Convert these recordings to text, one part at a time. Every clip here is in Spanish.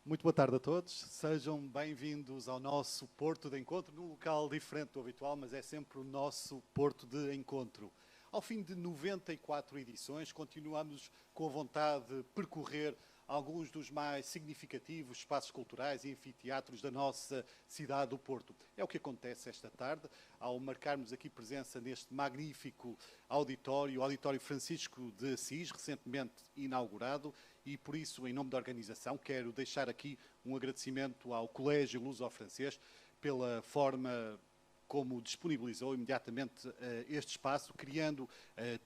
Muito boa tarde a todos, sejam bem-vindos ao nosso Porto de Encontro, num local diferente do habitual, mas é sempre o nosso Porto de Encontro. Ao fim de 94 edições, continuamos com a vontade de percorrer alguns dos mais significativos espaços culturais e anfiteatros da nossa cidade do Porto. É o que acontece esta tarde, ao marcarmos aqui presença neste magnífico auditório, o Auditório Francisco de Assis, recentemente inaugurado, e por isso, em nome da organização, quero deixar aqui um agradecimento ao Colégio Luso-Francês pela forma como disponibilizou imediatamente este espaço, criando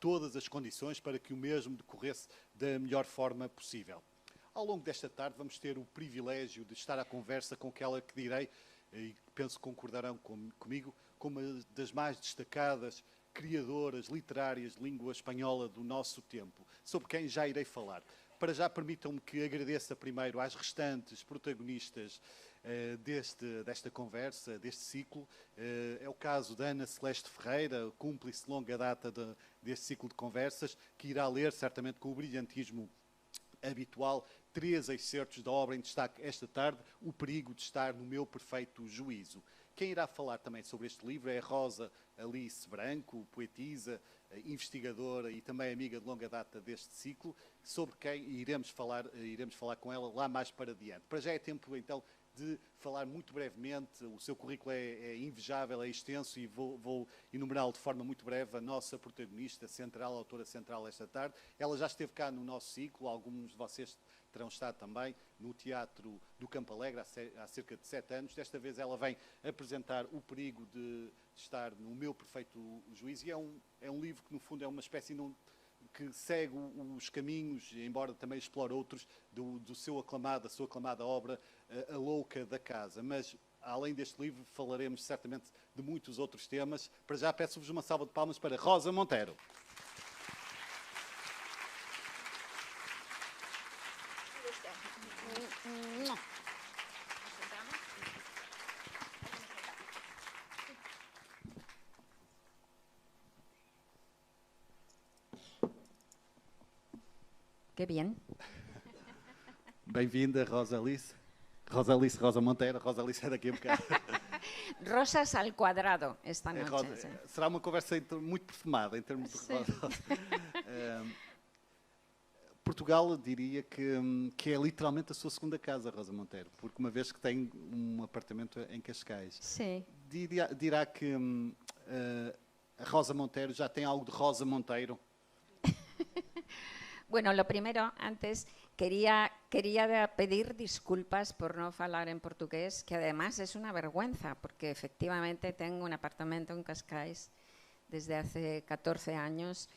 todas as condições para que o mesmo decorresse da melhor forma possível. Ao longo desta tarde vamos ter o privilégio de estar à conversa com aquela que direi, e penso que concordarão comigo, como uma das mais destacadas criadoras literárias de língua espanhola do nosso tempo, sobre quem já irei falar. Para já, permitam-me que agradeça primeiro às restantes protagonistas desta conversa, deste ciclo. É o caso da Ana Celeste Ferreira, cúmplice de longa data deste ciclo de conversas, que irá ler, certamente com o brilhantismo habitual, 3 excertos da obra em destaque esta tarde, O Perigo de Estar no Meu Perfeito Juízo. Quem irá falar também sobre este livro é a Rosa Alice Branco, poetisa, investigadora e também amiga de longa data deste ciclo, sobre quem iremos falar com ela lá mais para diante. Para já é tempo, então, de falar muito brevemente. O seu currículo é invejável, é extenso, e vou enumerá-lo de forma muito breve. A nossa protagonista central, a autora central esta tarde, ela já esteve cá no nosso ciclo, alguns de vocês terão estado também no Teatro do Campo Alegre há cerca de 7 anos. Desta vez ela vem apresentar O Perigo de Estar no Meu Perfeito Juízo, e é um livro que, no fundo, é uma espécie que segue os caminhos, embora também explore outros, da sua aclamada obra, A Louca da Casa. Mas, além deste livro, falaremos certamente de muitos outros temas. Para já, peço-vos uma salva de palmas para Rosa Monteiro. Qué bien. Bem-vinda, Rosa Alice. Rosa Monteiro. Rosa Alice é daqui a bocado. Rosas al cuadrado esta noche. Rosa, sí. será uma conversa muito perfumada em termos de Rosa. Portugal, diria que é literalmente a sua segunda casa, Rosa Monteiro, porque uma vez que tem um apartamento em Cascais, Sí. dirá que a Rosa Monteiro já tem algo de Rosa Monteiro? Bueno, lo primero, antes quería pedir disculpas por no hablar en portugués, que además es una vergüenza, porque efectivamente tengo un apartamento en Cascais desde hace 14 años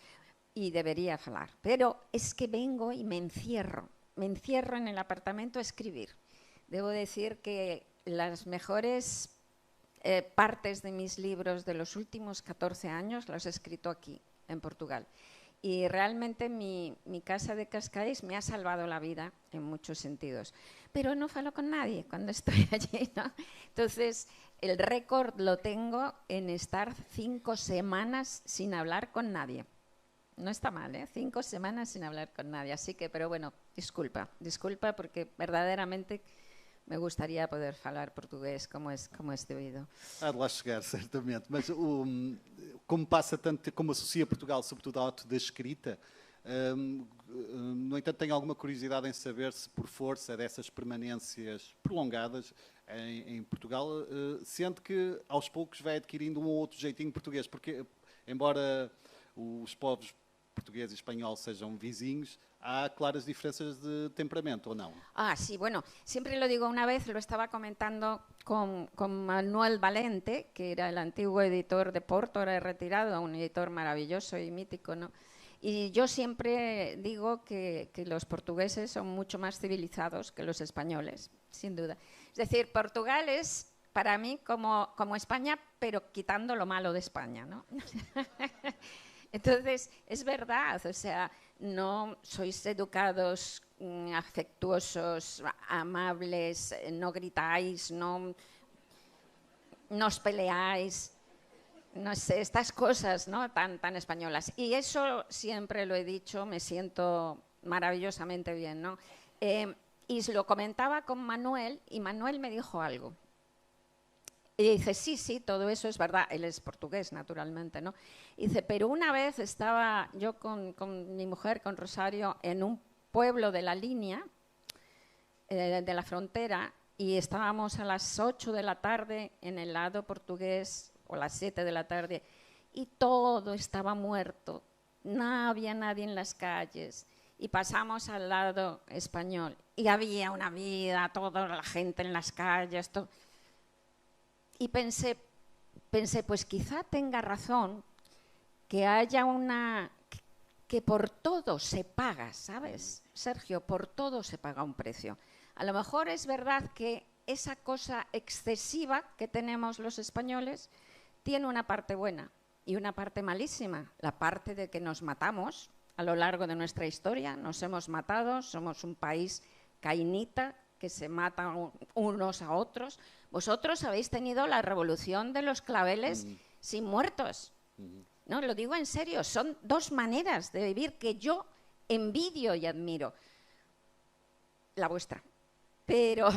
y debería hablar. Pero es que vengo y me encierro en el apartamento a escribir. Debo decir que las mejores partes de mis libros de los últimos 14 años los he escrito aquí, en Portugal. Y realmente mi casa de Cascais me ha salvado la vida en muchos sentidos. Pero no falo con nadie cuando estoy allí, ¿no? Entonces, el récord lo tengo en estar 5 semanas sin hablar con nadie. No está mal, ¿eh? 5 semanas sin hablar con nadie. Así que, pero bueno, disculpa porque verdaderamente me gustaría poder falar portugués como es debido. Há de lá chegar, certamente. Mas como passa tanto, como associa Portugal, sobretudo ao ato da escrita, no entanto, tenho alguma curiosidade em saber se, por força dessas permanências prolongadas em Portugal, sente que aos poucos vai adquirindo um ou outro jeitinho português, porque, embora os povos português e espanhol sejam vizinhos, ¿há claras diferencias de temperamento o no? Sí, bueno, siempre lo digo. Una vez lo estaba comentando con Manuel Valente, que era el antiguo editor de Porto, ahora retirado, un editor maravilloso y mítico, ¿no? Y yo siempre digo que los portugueses son mucho más civilizados que los españoles, sin duda. Es decir, Portugal es para mí como España, pero quitando lo malo de España, ¿no? Entonces, es verdad, o sea, no sois educados, afectuosos, amables, no gritáis, no os peleáis, no sé, estas cosas, ¿no? tan españolas. Y eso siempre lo he dicho, me siento maravillosamente bien, ¿no? Y se lo comentaba con Manuel y Manuel me dijo algo. Y dice, sí, sí, todo eso es verdad. Él es portugués, naturalmente, ¿no? Y dice, pero una vez estaba yo con mi mujer, con Rosario, en un pueblo de la línea, de la frontera, y estábamos a las 8 de la tarde en el lado portugués, o las 7 de la tarde, y todo estaba muerto. No había nadie en las calles. Y pasamos al lado español, y había una vida, toda la gente en las calles, todo. Y pensé, pues quizá tenga razón que haya que por todo se paga, ¿sabes, Sergio? Por todo se paga un precio. A lo mejor es verdad que esa cosa excesiva que tenemos los españoles tiene una parte buena y una parte malísima. La parte de que nos matamos a lo largo de nuestra historia, nos hemos matado, somos un país cainita, que se matan unos a otros. Vosotros habéis tenido la revolución de los claveles sin muertos. No, lo digo en serio, son dos maneras de vivir que yo envidio y admiro. La vuestra. Pero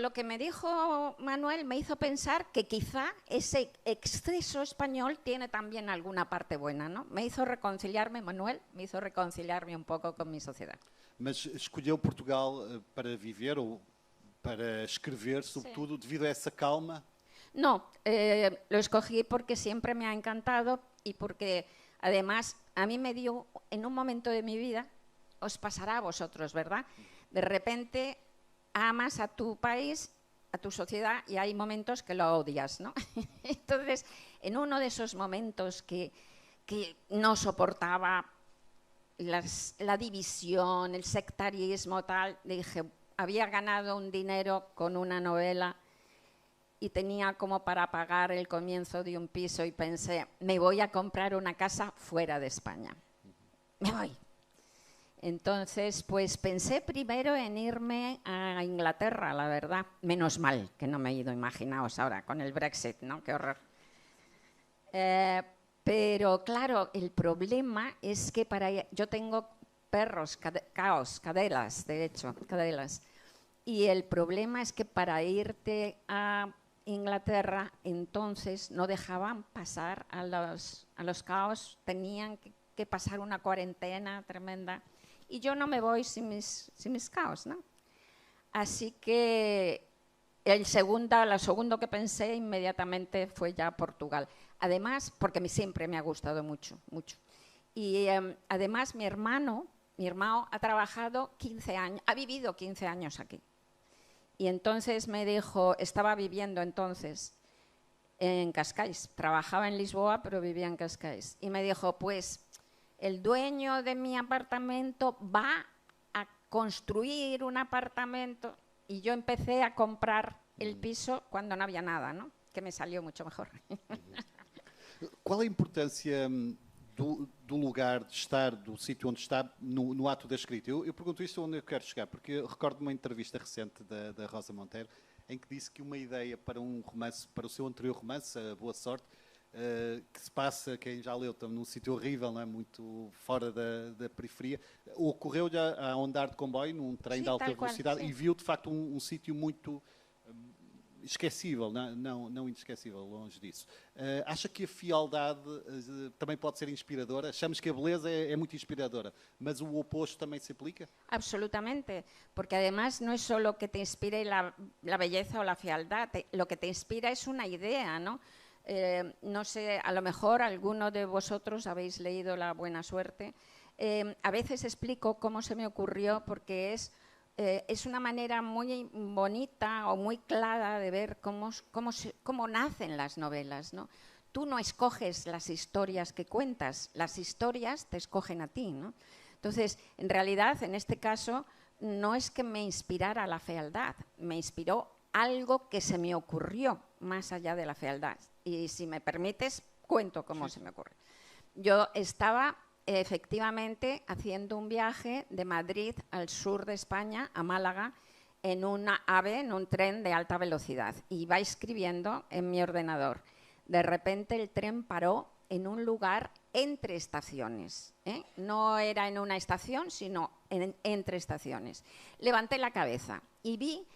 lo que me dijo Manuel me hizo pensar que quizá ese exceso español tiene también alguna parte buena, ¿no? Me hizo reconciliarme, Manuel, me hizo reconciliarme un poco con mi sociedad. Mas escolheu Portugal para viver ou para escrever, sobretudo, devido a essa calma? No, lo escogí porque siempre me ha encantado y porque además a mí me dio, en un momento de mi vida, os pasará a vosotros, ¿verdad? De repente amas a tu país, a tu sociedad y hay momentos que lo odias, ¿no? Entonces, en uno de esos momentos que no soportaba la división, el sectarismo, tal, dije, había ganado un dinero con una novela y tenía como para pagar el comienzo de un piso y pensé, me voy a comprar una casa fuera de España. Me voy. Entonces, pues pensé primero en irme a Inglaterra, la verdad. Menos mal que no me he ido, imaginaos ahora, con el Brexit, ¿no? Qué horror. Pero claro, el problema es que yo tengo perros, cadelas, de hecho, cadelas. Y el problema es que para irte a Inglaterra, entonces no dejaban pasar a los caos, tenían que pasar una cuarentena tremenda. Y yo no me voy sin mis caos, ¿no? Así que lo segundo que pensé inmediatamente fue ya Portugal. Además, porque siempre me ha gustado mucho, mucho. Y además mi hermano ha trabajado 15 años, ha vivido 15 años aquí. Y entonces me dijo, estaba viviendo entonces en Cascais, trabajaba en Lisboa, pero vivía en Cascais. Y me dijo, pues el dueño de mi apartamento va a construir un apartamento y yo empecé a comprar el piso cuando no había nada, ¿no? Que me salió mucho mejor. Qual a importância do lugar de estar, do sítio onde está, no ato da escrita? Eu pergunto isto onde eu quero chegar, porque eu recordo uma entrevista recente da Rosa Monteiro, em que disse que uma ideia para um romance, para o seu anterior romance, A Boa Sorte, que se passa, quem já leu, num sítio horrível, não é? Muito fora da periferia, ocorreu-lhe a andar de comboio num trem de alta velocidade e viu, de facto, um sítio muito esquecível, não inesquecível, longe disso. Acha que a frialdade também pode ser inspiradora? Achamos que a beleza é muito inspiradora, mas o oposto também se aplica? Absolutamente, porque además no es solo que te inspire la belleza o la frialdad, lo que te inspira es una idea, ¿no? No sé, a lo mejor alguno de vosotros habéis leído La Buena Suerte. A veces explico cómo se me ocurrió porque es una manera muy bonita o muy clara de ver cómo nacen las novelas, ¿no? Tú no escoges las historias que cuentas, las historias te escogen a ti, ¿no? Entonces, en realidad, en este caso, no es que me inspirara la fealdad, me inspiró algo que se me ocurrió más allá de la fealdad. Y si me permites, cuento cómo se me ocurre. Yo estaba efectivamente haciendo un viaje de Madrid al sur de España, a Málaga, en una AVE, en un tren de alta velocidad. Y iba escribiendo en mi ordenador. De repente el tren paró en un lugar entre estaciones, ¿eh? No era en una estación, sino entre estaciones. Levanté la cabeza y vi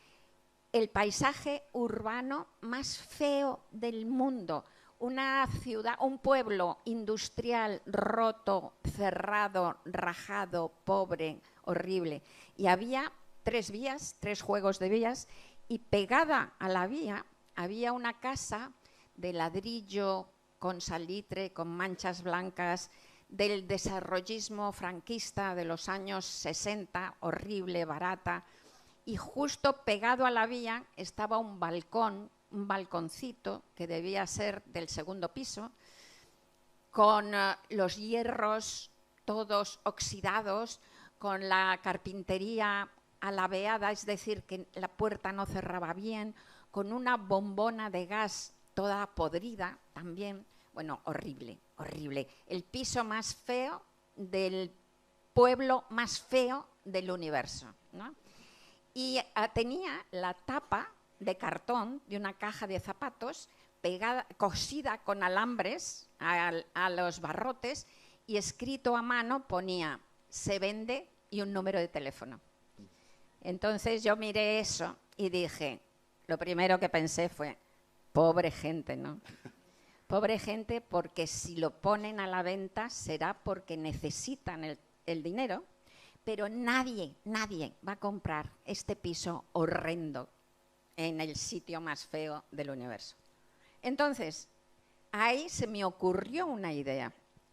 el paisaje urbano más feo del mundo. Una ciudad, un pueblo industrial roto, cerrado, rajado, pobre, horrible. Y había 3 vías, 3 juegos de vías, y pegada a la vía había una casa de ladrillo, con salitre, con manchas blancas, del desarrollismo franquista de los años 60, horrible, barata. Y justo pegado a la vía estaba un balcón, un balconcito que debía ser del 2.º piso, con los hierros todos oxidados, con la carpintería alabeada, es decir, que la puerta no cerraba bien, con una bombona de gas toda podrida también. Bueno, horrible, horrible. El piso más feo del pueblo más feo del universo, ¿no? Y tenía la tapa de cartón de una caja de zapatos pegada, cosida con alambres a los barrotes, y escrito a mano ponía "se vende" y un número de teléfono. Entonces yo miré eso y dije, lo primero que pensé fue, pobre gente, ¿no? Pobre gente, porque si lo ponen a la venta será porque necesitan el dinero, pero nadie va a comprar este piso horrendo en el sitio más feo del universo. Entonces, ahí se me ocurrió una idea,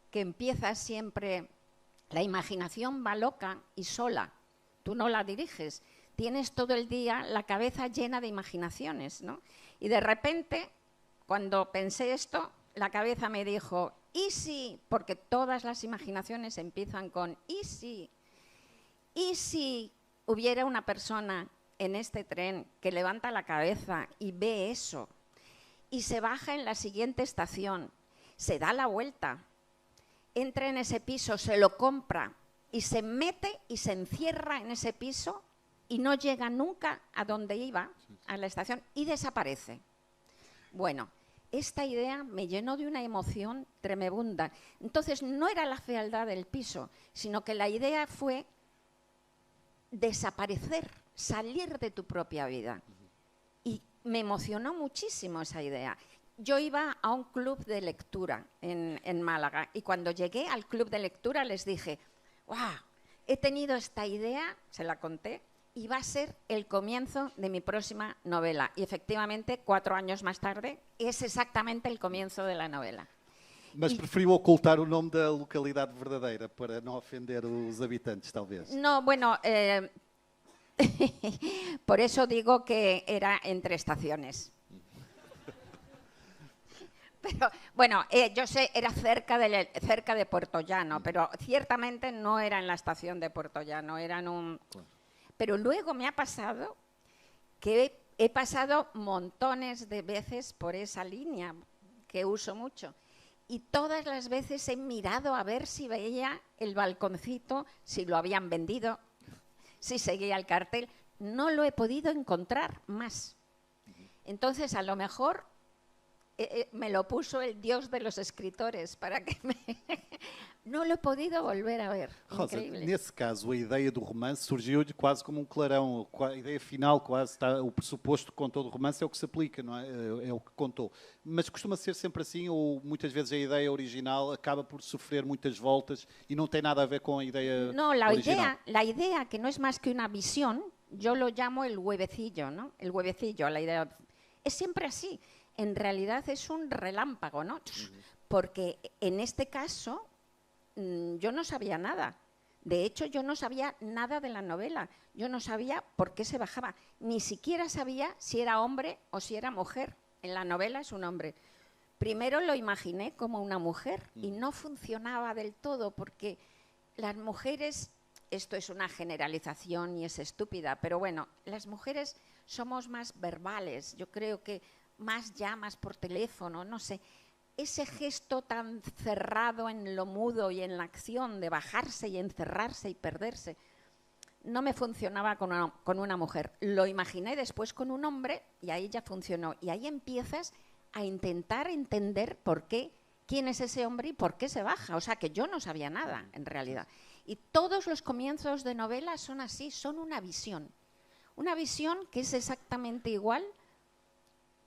que empieza siempre, la imaginación va loca y sola, tú no la diriges, tienes todo el día la cabeza llena de imaginaciones, ¿no? Y de repente, cuando pensé esto, la cabeza me dijo, ¿y si? Porque todas las imaginaciones empiezan con ¿y si? ¿Y si hubiera una persona en este tren que levanta la cabeza y ve eso, y se baja en la siguiente estación, se da la vuelta, entra en ese piso, se lo compra y se mete y se encierra en ese piso y no llega nunca a donde iba, a la estación, y desaparece? Bueno, esta idea me llenó de una emoción tremenda. Entonces no era la fealdad del piso, sino que la idea fue desaparecer, salir de tu propia vida. Y me emocionó muchísimo esa idea. Yo iba a un club de lectura en Málaga, y cuando llegué al club de lectura les dije, ¡guau! He tenido esta idea, se la conté, y va a ser el comienzo de mi próxima novela. Y efectivamente, 4 años más tarde, es exactamente el comienzo de la novela. Mas preferiu ocultar o nome da localidade verdadeira para não ofender os habitantes, talvez. No, bueno, por eso digo que era entre estaciones. Pero, bueno, yo sé, era cerca de Puertollano, pero ciertamente no era en la estación de Puertollano, era en un... Pero luego me ha pasado que he pasado montones de veces por esa línea, que uso mucho, y todas las veces he mirado a ver si veía el balconcito, si lo habían vendido, si seguía el cartel. No lo he podido encontrar más. Entonces, a lo mejor me lo puso el Dios de los escritores para que me... No lo he podido volver a ver. Rosa, Increíble. nesse caso, a ideia do romance surgiu-lhe quase como um clarão. A ideia final, quase, está, o pressuposto que contou do romance é o que se aplica, não é? É o que contou. Mas costuma ser sempre assim, ou muitas vezes a ideia original acaba por sofrer muitas voltas e não tem nada a ver com a ideia original? La idea, que no es más que una visión, yo lo llamo el huevecillo, ¿no? El huevecillo, la idea. Es siempre así. En realidad es un relámpago, ¿no? Porque en este caso yo no sabía nada. De hecho, yo no sabía nada de la novela. Yo no sabía por qué se bajaba. Ni siquiera sabía si era hombre o si era mujer. En la novela es un hombre. Primero lo imaginé como una mujer y no funcionaba del todo, porque las mujeres, esto es una generalización y es estúpida, pero bueno, las mujeres somos más verbales. Yo creo que más llamas por teléfono, no sé. Ese gesto tan cerrado en lo mudo y en la acción de bajarse y encerrarse y perderse, no me funcionaba con una mujer. Lo imaginé después con un hombre y ahí ya funcionó. Y ahí empiezas a intentar entender por qué quién es ese hombre y por qué se baja. O sea, que yo no sabía nada, en realidad. Y todos los comienzos de novela son así, son una visión. Una visión que es exactamente igual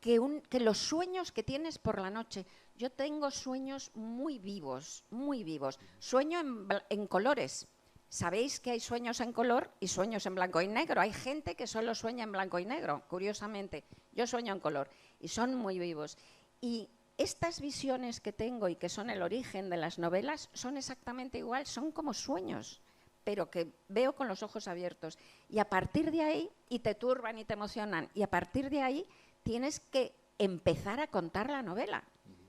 que los sueños que tienes por la noche. Yo tengo sueños muy vivos, muy vivos. Sueño en colores. Sabéis que hay sueños en color y sueños en blanco y negro. Hay gente que solo sueña en blanco y negro, curiosamente. Yo sueño en color y son muy vivos. Y estas visiones que tengo y que son el origen de las novelas son exactamente igual, son como sueños, pero que veo con los ojos abiertos. Y a partir de ahí, y te turban y te emocionan, y a partir de ahí tienes que empezar a contar la novela.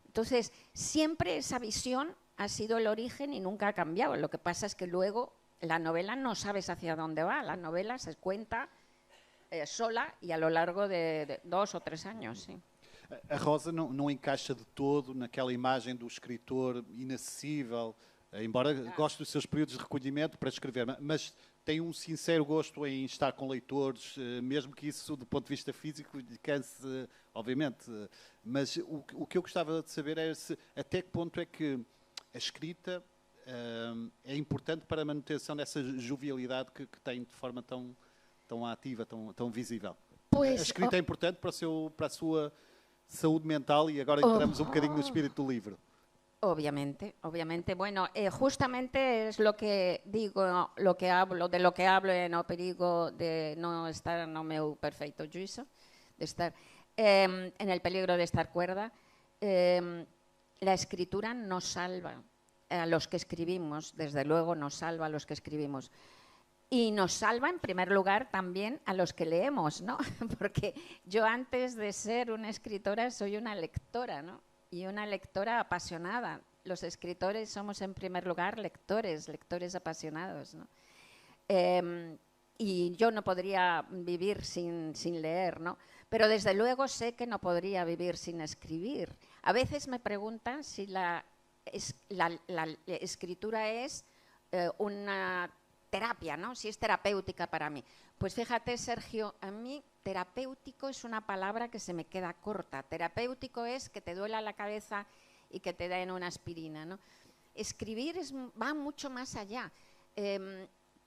Entonces, siempre esa visión ha sido el origen y nunca ha cambiado. Lo que pasa es que luego la novela no sabes hacia dónde va. La novela se cuenta sola y a lo largo de 2 o 3 años, sí. A Rosa não encaixa de todo naquela imagem do escritor inacessível, embora goste dos seus períodos de recolhimento para escrever, mas tem um sincero gosto em estar com leitores, mesmo que isso, do ponto de vista físico, lhe canse, obviamente. Mas o que eu gostava de saber é até que ponto é que a escrita é importante para a manutenção dessa jovialidade que tem de forma tão ativa, tão visível. Pues, a escrita é importante para a sua saúde mental y ahora entramos un bocadinho no espíritu del libro. Obviamente, obviamente. Bueno, justamente es lo que digo, lo que hablo e no perigo de no estar no meu perfecto juízo, de estar en el peligro de estar cuerda. La escritura nos salva a los que escribimos, desde luego nos salva a los que escribimos. Y nos salva, en primer lugar, también a los que leemos, ¿no? Porque yo, antes de ser una escritora, soy una lectora, ¿no? Y una lectora apasionada. Los escritores somos, en primer lugar, lectores apasionados, ¿no? Y yo no podría vivir sin leer, ¿no? Pero desde luego sé que no podría vivir sin escribir. A veces me preguntan si la escritura es una terapia, ¿no? Si es terapéutica para mí. Pues fíjate, Sergio, a mí terapéutico es una palabra que se me queda corta. Terapéutico es que te duela la cabeza y que te den una aspirina, ¿no? Escribir va mucho más allá.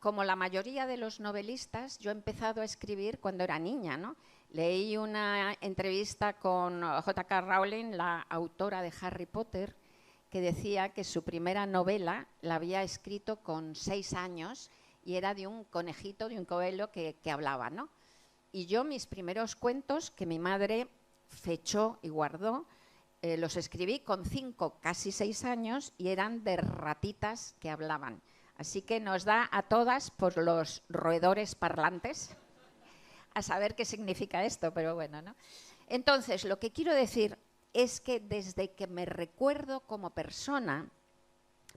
Como la mayoría de los novelistas, yo he empezado a escribir cuando era niña, ¿no? Leí una entrevista con J.K. Rowling, la autora de Harry Potter, que decía que su primera novela la había escrito con 6 años y era de un conejito, de un coelho que hablaba, ¿no? Y yo mis primeros cuentos, que mi madre fechó y guardó, los escribí con 5, casi 6 años y eran de ratitas que hablaban. Así que nos da a todas por los roedores parlantes a saber qué significa esto, pero bueno, ¿no? Entonces, lo que quiero decir es que desde que me recuerdo como persona,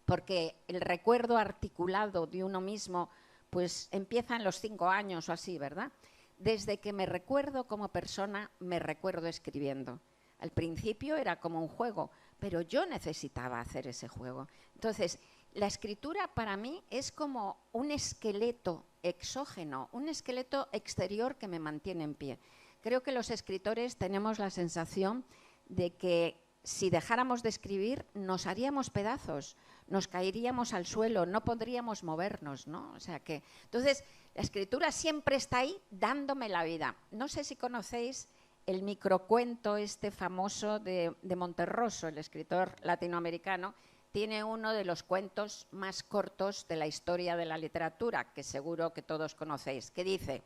porque el recuerdo articulado de uno mismo pues empieza en los 5 años o así, ¿verdad? Desde que me recuerdo como persona, me recuerdo escribiendo. Al principio era como un juego, pero yo necesitaba hacer ese juego. Entonces, la escritura para mí es como un esqueleto exógeno, un esqueleto exterior que me mantiene en pie. Creo que los escritores tenemos la sensación de que si dejáramos de escribir nos haríamos pedazos, nos caeríamos al suelo, no podríamos movernos, ¿no? O sea que, entonces, la escritura siempre está ahí dándome la vida. No sé si conocéis el microcuento este famoso de Monterroso, el escritor latinoamericano. Tiene uno de los cuentos más cortos de la historia de la literatura, que seguro que todos conocéis, que dice: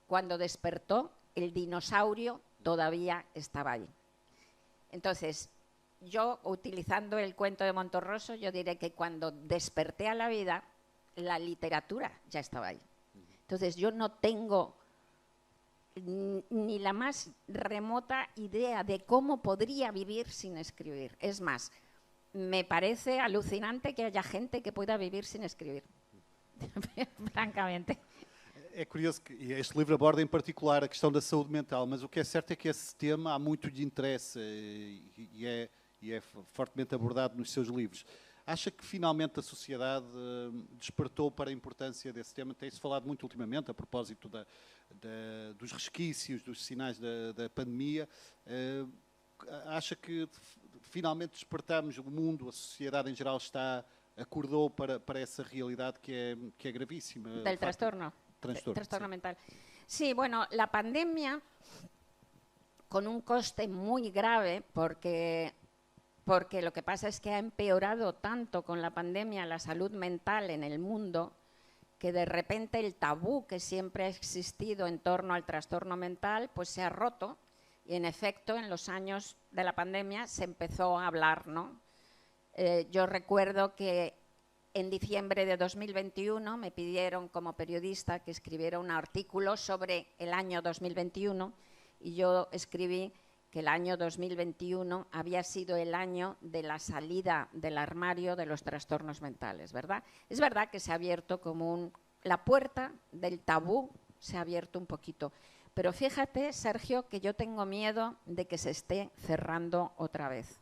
cuando despertó, el dinosaurio todavía estaba ahí. Entonces, yo, utilizando el cuento de Monterroso, yo diré que cuando desperté a la vida, la literatura ya estaba ahí. Entonces, yo no tengo ni la más remota idea de cómo podría vivir sin escribir. Es más, me parece alucinante que haya gente que pueda vivir sin escribir, francamente. É curioso que este livro aborda em particular a questão da saúde mental, mas o que é certo é que esse tema há muito de interesse e é fortemente abordado nos seus livros. Acha que finalmente a sociedade despertou para a importância desse tema? Tem-se falado muito ultimamente a propósito dos resquícios, dos sinais da pandemia. Acha que finalmente despertamos, o mundo, a sociedade em geral acordou para essa realidade que é gravísima. Del trastorno. Trastorno mental. Sí, bueno, la pandemia, con un coste muy grave, porque lo que pasa es que ha empeorado tanto con la pandemia la salud mental en el mundo, que de repente el tabú que siempre ha existido en torno al trastorno mental pues se ha roto, y en efecto en los años de la pandemia se empezó a hablar, ¿no? Yo recuerdo que en diciembre de 2021 me pidieron como periodista que escribiera un artículo sobre el año 2021, y yo escribí que el año 2021 había sido el año de la salida del armario de los trastornos mentales, ¿verdad? Es verdad que se ha abierto como la puerta del tabú se ha abierto un poquito, pero fíjate, Sergio, que yo tengo miedo de que se esté cerrando otra vez,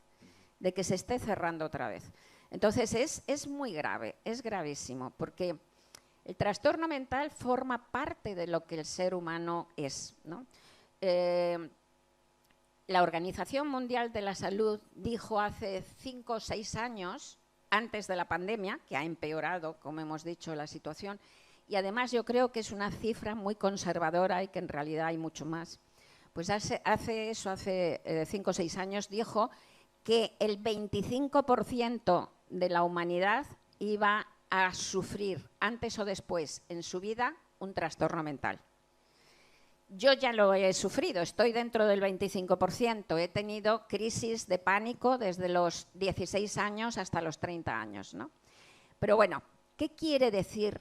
Entonces es muy grave, es gravísimo, porque el trastorno mental forma parte de lo que el ser humano es, ¿no? La Organización Mundial de la Salud dijo hace 5 o 6 años, antes de la pandemia, que ha empeorado, como hemos dicho, la situación, y además yo creo que es una cifra muy conservadora y que en realidad hay mucho más. Pues hace 5 o 6 años dijo que el 25% de la humanidad iba a sufrir, antes o después, en su vida, un trastorno mental. Yo ya lo he sufrido, estoy dentro del 25%. He tenido crisis de pánico desde los 16 años hasta los 30 años, ¿no? Pero bueno, ¿qué quiere decir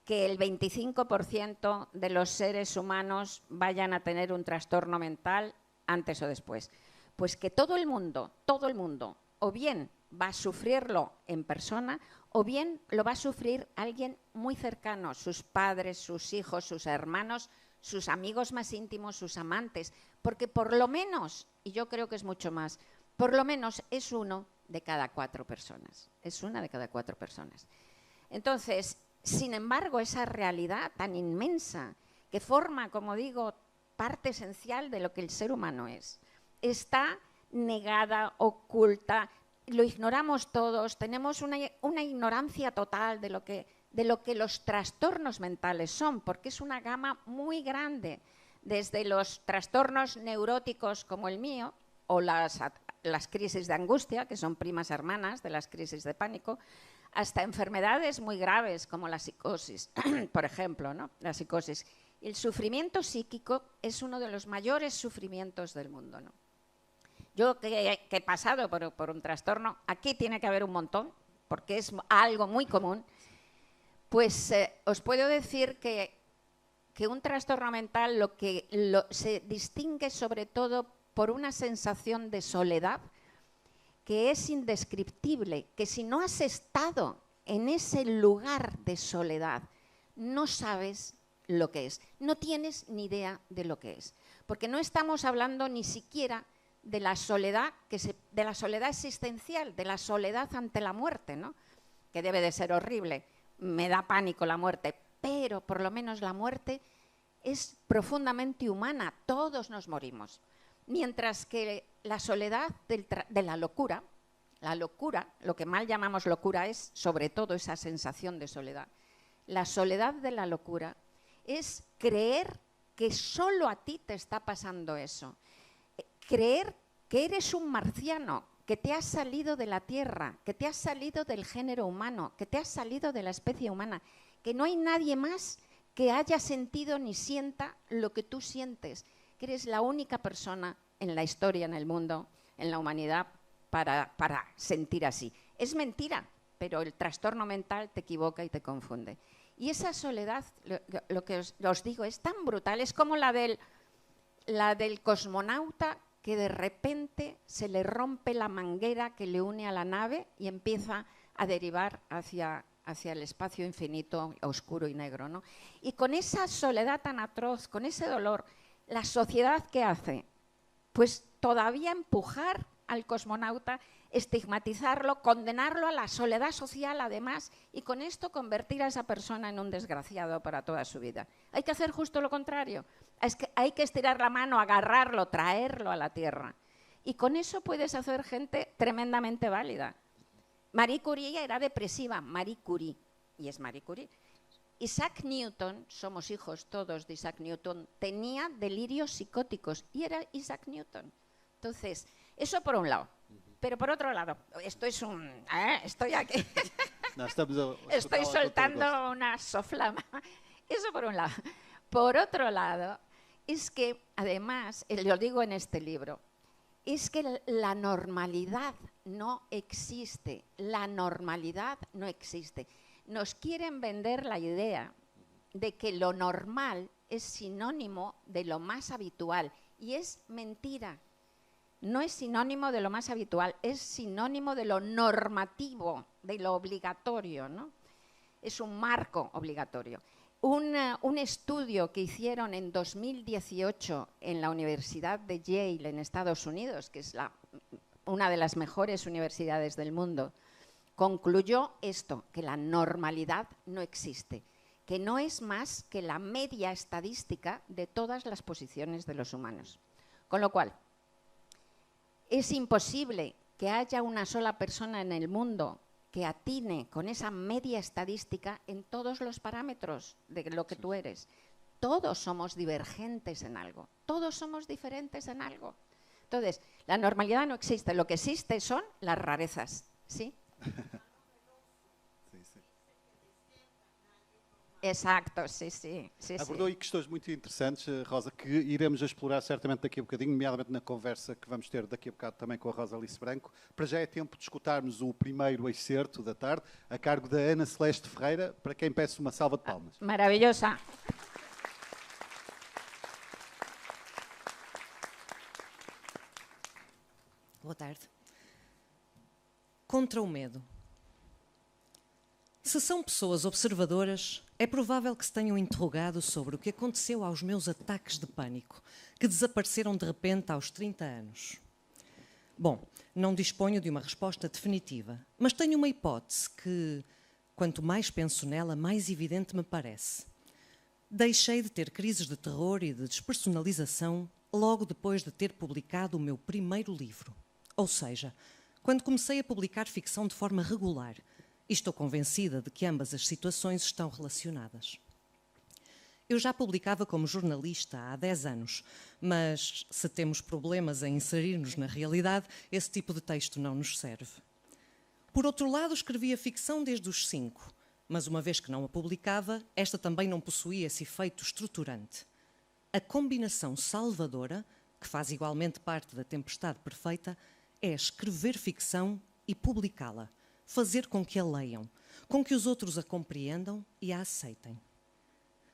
que el 25% de los seres humanos vayan a tener un trastorno mental antes o después? Pues que todo el mundo, o bien va a sufrirlo en persona, o bien lo va a sufrir alguien muy cercano, sus padres, sus hijos, sus hermanos, sus amigos más íntimos, sus amantes, porque por lo menos, y yo creo que es mucho más, por lo menos es una de cada 4 personas. Entonces, sin embargo, esa realidad tan inmensa, que forma, como digo, parte esencial de lo que el ser humano es, está negada, oculta, lo ignoramos todos, tenemos una ignorancia total de lo que los trastornos mentales son, porque es una gama muy grande, desde los trastornos neuróticos como el mío, o las crisis de angustia, que son primas hermanas de las crisis de pánico, hasta enfermedades muy graves como la psicosis, por ejemplo, ¿no? La psicosis. El sufrimiento psíquico es uno de los mayores sufrimientos del mundo, ¿no? Yo que he pasado por un trastorno, aquí tiene que haber un montón, porque es algo muy común. Pues os puedo decir que un trastorno mental se distingue sobre todo por una sensación de soledad que es indescriptible, que si no has estado en ese lugar de soledad, no sabes lo que es, no tienes ni idea de lo que es, porque no estamos hablando ni siquiera de la soledad, de la soledad existencial, de la soledad ante la muerte, ¿no? Que debe de ser horrible. Me da pánico la muerte, pero por lo menos la muerte es profundamente humana, todos nos morimos. Mientras que la soledad de la locura, lo que mal llamamos locura es sobre todo esa sensación de soledad. La soledad de la locura es creer que solo a ti te está pasando eso. Creer que eres un marciano, que te has salido de la Tierra, que te has salido del género humano, que te has salido de la especie humana, que no hay nadie más que haya sentido ni sienta lo que tú sientes, que eres la única persona en la historia, en el mundo, en la humanidad, para sentir así. Es mentira, pero el trastorno mental te equivoca y te confunde. Y esa soledad, lo que os digo, es tan brutal, es como la del cosmonauta que de repente se le rompe la manguera que le une a la nave y empieza a derivar hacia el espacio infinito, oscuro y negro, ¿no? Y con esa soledad tan atroz, con ese dolor, ¿la sociedad qué hace? Pues todavía empujar al cosmonauta, estigmatizarlo, condenarlo a la soledad social además, y con esto convertir a esa persona en un desgraciado para toda su vida. Hay que hacer justo lo contrario. Hay que estirar la mano, agarrarlo, traerlo a la Tierra. Y con eso puedes hacer gente tremendamente válida. Marie Curie era depresiva, Marie Curie, y es Marie Curie. Isaac Newton, somos hijos todos de Isaac Newton, tenía delirios psicóticos y era Isaac Newton. Entonces, eso por un lado. Pero por otro lado, esto es estoy aquí, estoy soltando una soflama. Eso por un lado. Por otro lado, es que además, lo digo en este libro, es que la normalidad no existe. La normalidad no existe. Nos quieren vender la idea de que lo normal es sinónimo de lo más habitual. Y es mentira. No es sinónimo de lo más habitual, es sinónimo de lo normativo, de lo obligatorio, ¿no? Es un marco obligatorio. Un estudio que hicieron en 2018 en la Universidad de Yale en Estados Unidos, que es una de las mejores universidades del mundo, concluyó esto, que la normalidad no existe, que no es más que la media estadística de todas las posiciones de los humanos. Con lo cual, es imposible que haya una sola persona en el mundo que atine con esa media estadística en todos los parámetros de lo que tú eres. Todos somos divergentes en algo, todos somos diferentes en algo. Entonces, la normalidad no existe, lo que existe son las rarezas, ¿sí? Exato, sim. Abordou aí questões muito interessantes, Rosa, que iremos explorar certamente daqui a bocadinho, nomeadamente na conversa que vamos ter daqui a bocado também com a Rosa Alice Branco. Para já é tempo de escutarmos o primeiro excerto da tarde, a cargo da Ana Celeste Ferreira, para quem peço uma salva de palmas. Maravilhosa. Boa tarde. Contra o medo. Se são pessoas observadoras, é provável que se tenham interrogado sobre o que aconteceu aos meus ataques de pânico, que desapareceram de repente aos 30 anos. Bom, não disponho de uma resposta definitiva, mas tenho uma hipótese que, quanto mais penso nela, mais evidente me parece. Deixei de ter crises de terror e de despersonalização logo depois de ter publicado o meu primeiro livro. Ou seja, quando comecei a publicar ficção de forma regular, e estou convencida de que ambas as situações estão relacionadas. Eu já publicava como jornalista há 10 anos, mas se temos problemas em inserir-nos na realidade, esse tipo de texto não nos serve. Por outro lado, escrevia ficção desde os 5, mas uma vez que não a publicava, esta também não possuía esse efeito estruturante. A combinação salvadora, que faz igualmente parte da tempestade perfeita, é escrever ficção e publicá-la. Fazer com que a leiam, com que os outros a compreendam e a aceitem.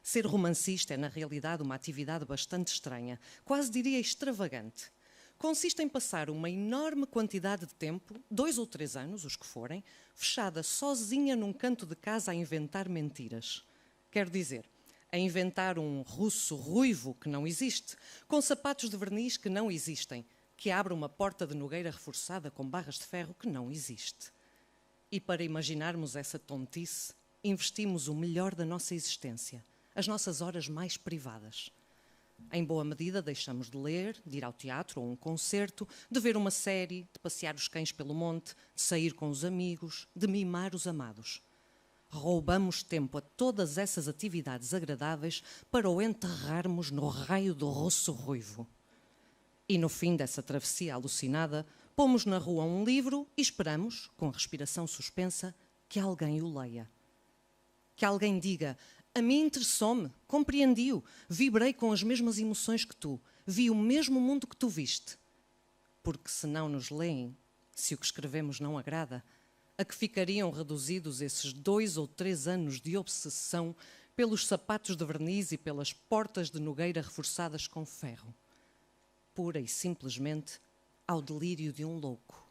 Ser romancista é, na realidade, uma atividade bastante estranha, quase diria extravagante. Consiste em passar uma enorme quantidade de tempo, 2 ou 3 anos, os que forem, fechada sozinha num canto de casa a inventar mentiras. Quero dizer, a inventar um russo ruivo que não existe, com sapatos de verniz que não existem, que abre uma porta de nogueira reforçada com barras de ferro que não existe. E para imaginarmos essa tontice, investimos o melhor da nossa existência, as nossas horas mais privadas. Em boa medida, deixamos de ler, de ir ao teatro ou a um concerto, de ver uma série, de passear os cães pelo monte, de sair com os amigos, de mimar os amados. Roubamos tempo a todas essas atividades agradáveis para o enterrarmos no raio do roço ruivo. E no fim dessa travessia alucinada, pomos na rua um livro e esperamos, com a respiração suspensa, que alguém o leia. Que alguém diga: a mim interessou-me, compreendi-o, vibrei com as mesmas emoções que tu, vi o mesmo mundo que tu viste. Porque se não nos leem, se o que escrevemos não agrada, a que ficariam reduzidos esses 2 ou 3 anos de obsessão pelos sapatos de verniz e pelas portas de nogueira reforçadas com ferro? Pura e simplesmente ao delírio de um louco.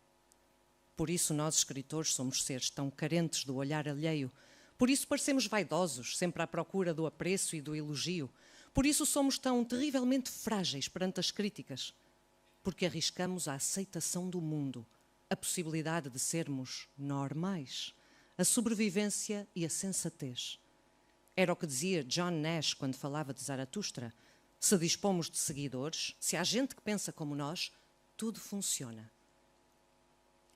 Por isso nós, escritores, somos seres tão carentes do olhar alheio. Por isso parecemos vaidosos, sempre à procura do apreço e do elogio. Por isso somos tão terrivelmente frágeis perante as críticas. Porque arriscamos a aceitação do mundo, a possibilidade de sermos normais, a sobrevivência e a sensatez. Era o que dizia John Nash quando falava de Zaratustra. Se dispomos de seguidores, se há gente que pensa como nós, tudo funciona.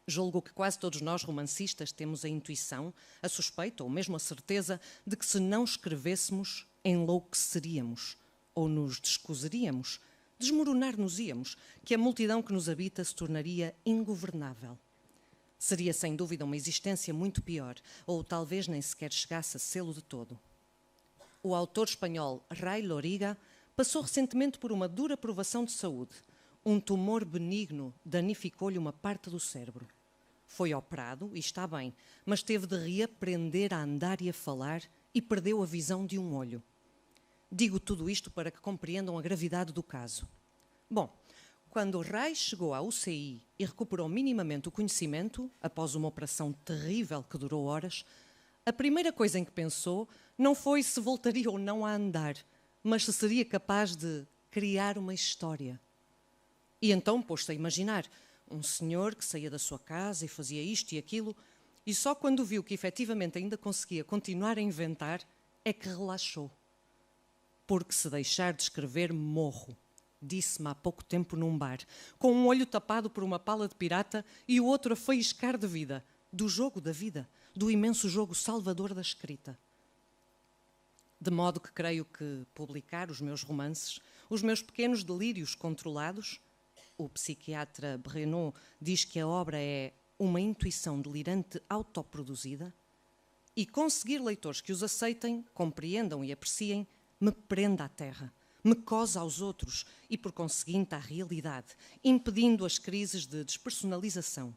Julgo que quase todos nós, romancistas, temos a intuição, a suspeita ou mesmo a certeza de que se não escrevêssemos, enlouqueceríamos ou nos descoseríamos, desmoronar-nos-íamos, que a multidão que nos habita se tornaria ingovernável. Seria sem dúvida uma existência muito pior, ou talvez nem sequer chegasse a sê-lo de todo. O autor espanhol Ray Loriga passou recentemente por uma dura provação de saúde. Um tumor benigno danificou-lhe uma parte do cérebro. Foi operado e está bem, mas teve de reaprender a andar e a falar e perdeu a visão de um olho. Digo tudo isto para que compreendam a gravidade do caso. Bom, quando Ray chegou à UCI e recuperou minimamente o conhecimento, após uma operação terrível que durou horas, a primeira coisa em que pensou não foi se voltaria ou não a andar, mas se seria capaz de criar uma história. E então pôs-se a imaginar um senhor que saía da sua casa e fazia isto e aquilo, e só quando viu que efetivamente ainda conseguia continuar a inventar, é que relaxou. Porque se deixar de escrever, morro, disse-me há pouco tempo num bar, com um olho tapado por uma pala de pirata e o outro a faiscar de vida, do jogo da vida, do imenso jogo salvador da escrita. De modo que creio que publicar os meus romances, os meus pequenos delírios controlados, o psiquiatra Brenon diz que a obra é uma intuição delirante autoproduzida, e conseguir leitores que os aceitem, compreendam e apreciem, me prenda à terra, me cosa aos outros e, por conseguinte, à realidade, impedindo as crises de despersonalização.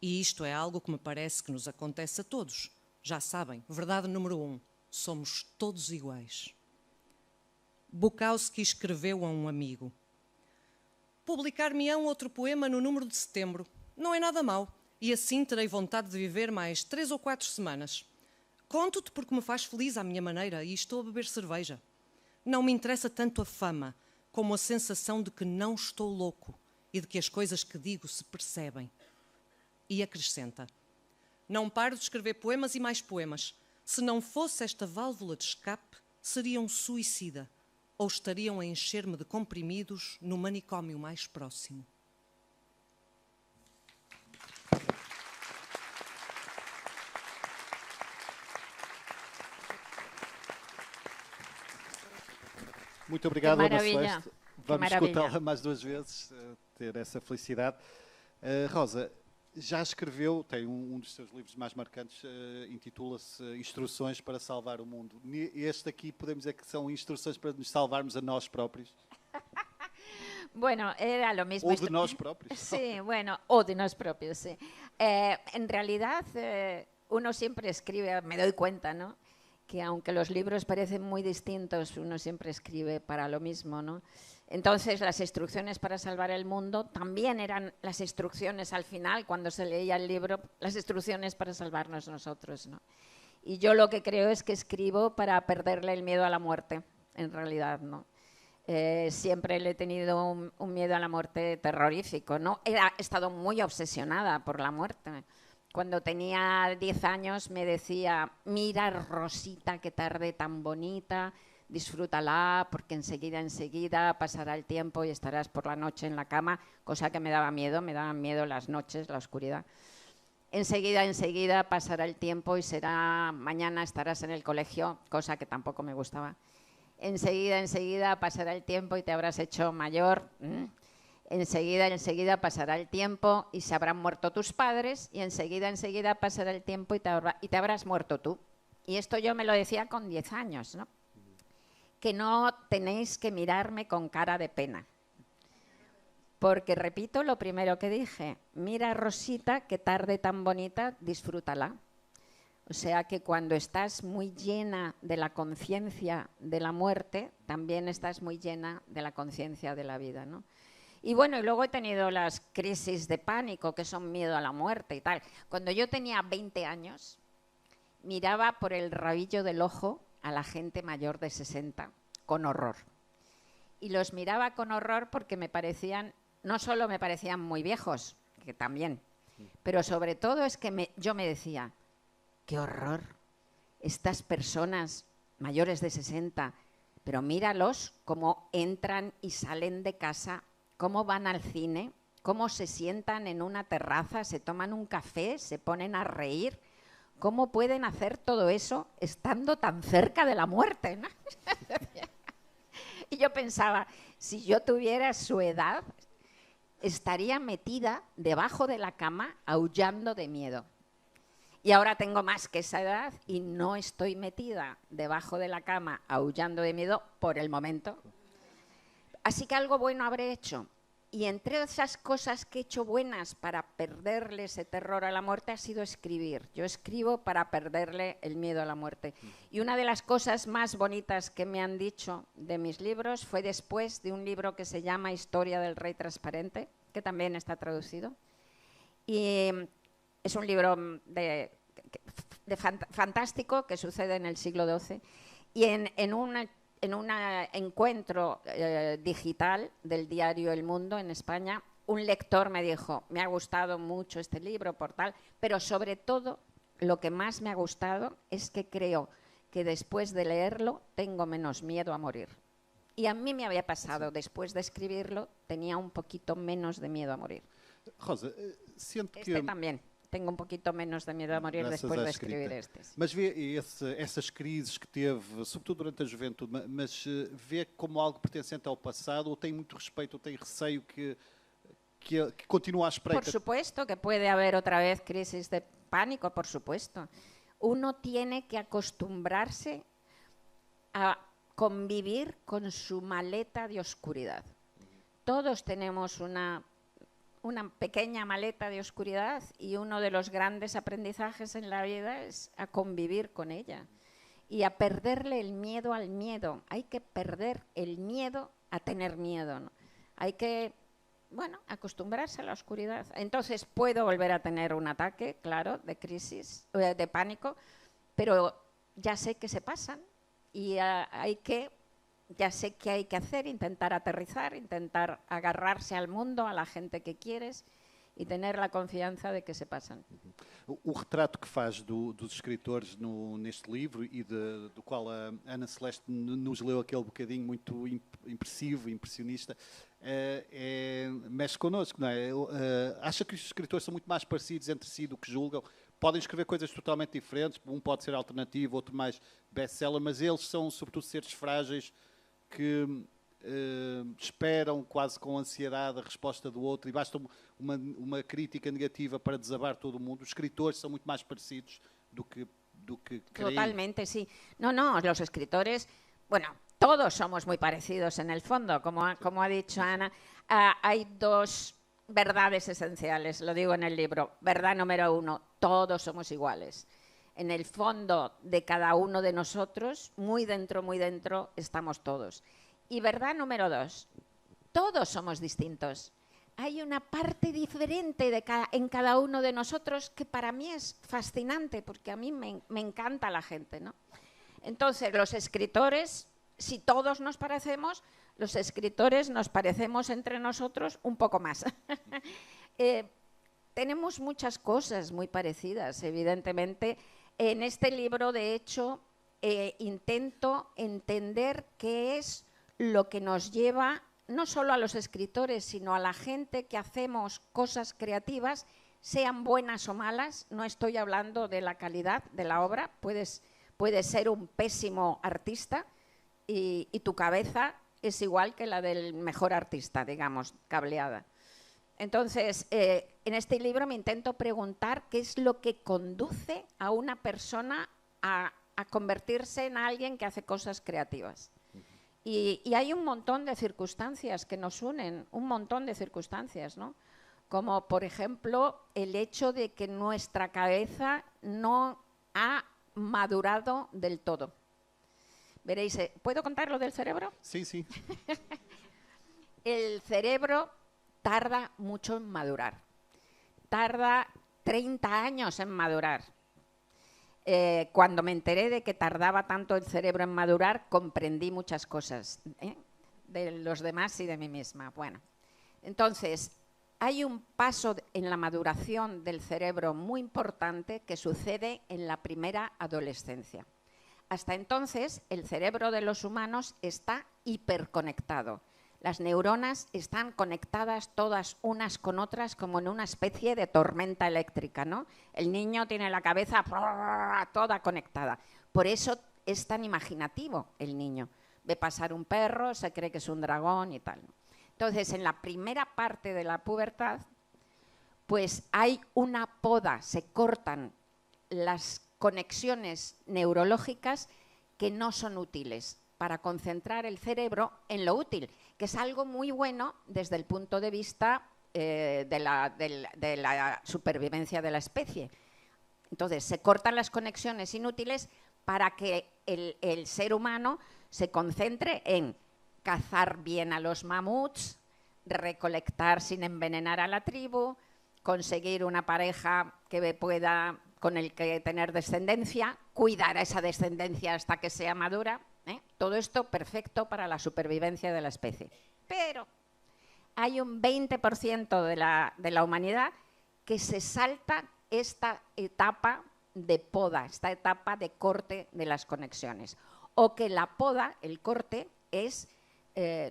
E isto é algo que me parece que nos acontece a todos. Já sabem, verdade número 1, somos todos iguais. Bukowski escreveu a um amigo: publicar-me-ão outro poema no número de setembro. Não é nada mau, e assim terei vontade de viver mais 3 ou 4 semanas. Conto-te porque me faz feliz à minha maneira e estou a beber cerveja. Não me interessa tanto a fama, como a sensação de que não estou louco e de que as coisas que digo se percebem. E acrescenta: não paro de escrever poemas e mais poemas. Se não fosse esta válvula de escape, seria um suicida, ou estariam a encher-me de comprimidos no manicômio mais próximo. Muito obrigado, Ana maravilha. Celeste. Vamos maravilha. escutá-la mais 2 vezes, ter essa felicidade. Rosa, já escreveu, tem um dos seus livros mais marcantes, intitula-se Instruções para Salvar o Mundo. Este aqui podemos dizer que são instruções para nos salvarmos a nós próprios? Bueno, era lo mismo. ¿O de nós próprios? Sí, bueno, o de nos propios, sí. En realidad, uno siempre escribe, me doy cuenta, ¿no?, que aunque los libros parecen muy distintos, uno siempre escribe para lo mismo, ¿no? Entonces, las instrucciones para salvar el mundo también eran las instrucciones al final, cuando se leía el libro, las instrucciones para salvarnos nosotros, ¿no? Y yo lo que creo es que escribo para perderle el miedo a la muerte, en realidad, ¿no? Siempre le he tenido un miedo a la muerte terrorífico, ¿no? He estado muy obsesionada por la muerte. Cuando tenía 10 años me decía: mira, Rosita, qué tarde tan bonita, disfrútala, porque enseguida pasará el tiempo y estarás por la noche en la cama, cosa que me daban miedo las noches, la oscuridad. Enseguida pasará el tiempo y mañana estarás en el colegio, cosa que tampoco me gustaba. Enseguida pasará el tiempo y te habrás hecho mayor. Enseguida pasará el tiempo y se habrán muerto tus padres, y enseguida pasará el tiempo y te habrás muerto tú. Y esto yo me lo decía con 10 años, ¿no? Que no tenéis que mirarme con cara de pena. Porque, repito lo primero que dije: mira, Rosita, qué tarde tan bonita, disfrútala. O sea que cuando estás muy llena de la conciencia de la muerte, también estás muy llena de la conciencia de la vida, ¿no? Y bueno, y luego he tenido las crisis de pánico, que son miedo a la muerte y tal. Cuando yo tenía 20 años, miraba por el rabillo del ojo a la gente mayor de 60 con horror. Y los miraba con horror porque no solo me parecían muy viejos, que también, pero sobre todo es que yo me decía: qué horror, estas personas mayores de 60, pero míralos cómo entran y salen de casa, cómo van al cine, cómo se sientan en una terraza, se toman un café, se ponen a reír. ¿Cómo pueden hacer todo eso estando tan cerca de la muerte, ¿no? Y yo pensaba, si yo tuviera su edad, estaría metida debajo de la cama aullando de miedo. Y ahora tengo más que esa edad y no estoy metida debajo de la cama aullando de miedo por el momento. Así que algo bueno habré hecho. Y entre esas cosas que he hecho buenas para perderle ese terror a la muerte ha sido escribir. Yo escribo para perderle el miedo a la muerte. Y una de las cosas más bonitas que me han dicho de mis libros fue después de un libro que se llama Historia del Rey Transparente, que también está traducido. Y es un libro fantástico que sucede en el siglo XII. Y en un encuentro digital del diario El Mundo en España, un lector me dijo, me ha gustado mucho este libro por tal, pero sobre todo lo que más me ha gustado es que creo que después de leerlo tengo menos miedo a morir. Y a mí me había pasado, después de escribirlo, tenía un poquito menos de miedo a morir. Rosa, siento que... También. Tenho um pouquinho menos de medo a morir depois de escrever estes. Mas vê essas crises que teve, sobretudo durante a juventude, mas vê como algo pertencente ao passado, ou tem muito respeito, ou tem receio que continua à espreita? Por supuesto que puede haber otra vez crisis de pánico, por supuesto. Uno tiene que acostumbrarse a convivir con su maleta de oscuridad. Todos tenemos una pequeña maleta de oscuridad y uno de los grandes aprendizajes en la vida es a convivir con ella y a perderle el miedo al miedo. Hay que perder el miedo a tener miedo, ¿no? Hay que, acostumbrarse a la oscuridad. Entonces puedo volver a tener un ataque, claro, de crisis, de pánico, pero ya sé que se pasan y ya sé qué hay que hacer, intentar aterrizar, intentar agarrarse al mundo, a la gente que quieres e ter a confiança de que se passam. O retrato que faz dos escritores neste livro e do qual a Ana Celeste nos leu aquele bocadinho muito impressivo, impressionista, mexe connosco, não é? Acha que os escritores são muito mais parecidos entre si do que julgam? Podem escrever coisas totalmente diferentes, um pode ser alternativo, outro mais best-seller, mas eles são sobretudo seres frágeis que esperam quase com ansiedade a resposta do outro e basta uma crítica negativa para desabar todo o mundo. Os escritores são muito mais parecidos do que creem. Totalmente, sí. No, los escritores, todos somos muy parecidos en el fondo, como ha dicho Ana. Hay dos verdades esenciales, lo digo en el libro. Verdad número 1, todos somos iguales. En el fondo de cada uno de nosotros, muy dentro, estamos todos. Y verdad número 2, todos somos distintos. Hay una parte diferente en cada uno de nosotros que para mí es fascinante, porque a mí me encanta la gente, ¿no? Entonces, los escritores, si todos nos parecemos, los escritores nos parecemos entre nosotros un poco más. Tenemos muchas cosas muy parecidas, evidentemente. En este libro, de hecho, intento entender qué es lo que nos lleva, no solo a los escritores, sino a la gente que hacemos cosas creativas, sean buenas o malas. No estoy hablando de la calidad de la obra, puedes ser un pésimo artista y tu cabeza es igual que la del mejor artista, digamos, cableada. Entonces, en este libro me intento preguntar qué es lo que conduce a una persona a convertirse en alguien que hace cosas creativas. Y hay un montón de circunstancias que nos unen, un montón de circunstancias, ¿no? Como, por ejemplo, el hecho de que nuestra cabeza no ha madurado del todo. Veréis, ¿puedo contar lo del cerebro? Sí, sí. El cerebro tarda mucho en madurar. Tarda 30 años en madurar. Cuando me enteré de que tardaba tanto el cerebro en madurar, comprendí muchas cosas de los demás y de mí misma. Bueno, entonces, hay un paso en la maduración del cerebro muy importante que sucede en la primera adolescencia. Hasta entonces, el cerebro de los humanos está hiperconectado. Las neuronas están conectadas todas unas con otras como en una especie de tormenta eléctrica, ¿no? El niño tiene la cabeza toda conectada. Por eso es tan imaginativo el niño. Ve pasar un perro, se cree que es un dragón y tal. Entonces, en la primera parte de la pubertad, pues hay una poda, se cortan las conexiones neurológicas que no son útiles para concentrar el cerebro en lo útil, que es algo muy bueno desde el punto de vista de la supervivencia de la especie. Entonces, se cortan las conexiones inútiles para que el ser humano se concentre en cazar bien a los mamuts, recolectar sin envenenar a la tribu, conseguir una pareja que pueda con el que tener descendencia, cuidar a esa descendencia hasta que sea madura. Todo esto perfecto para la supervivencia de la especie. Pero hay un 20% de la humanidad que se salta esta etapa de poda, esta etapa de corte de las conexiones. O que la poda, el corte,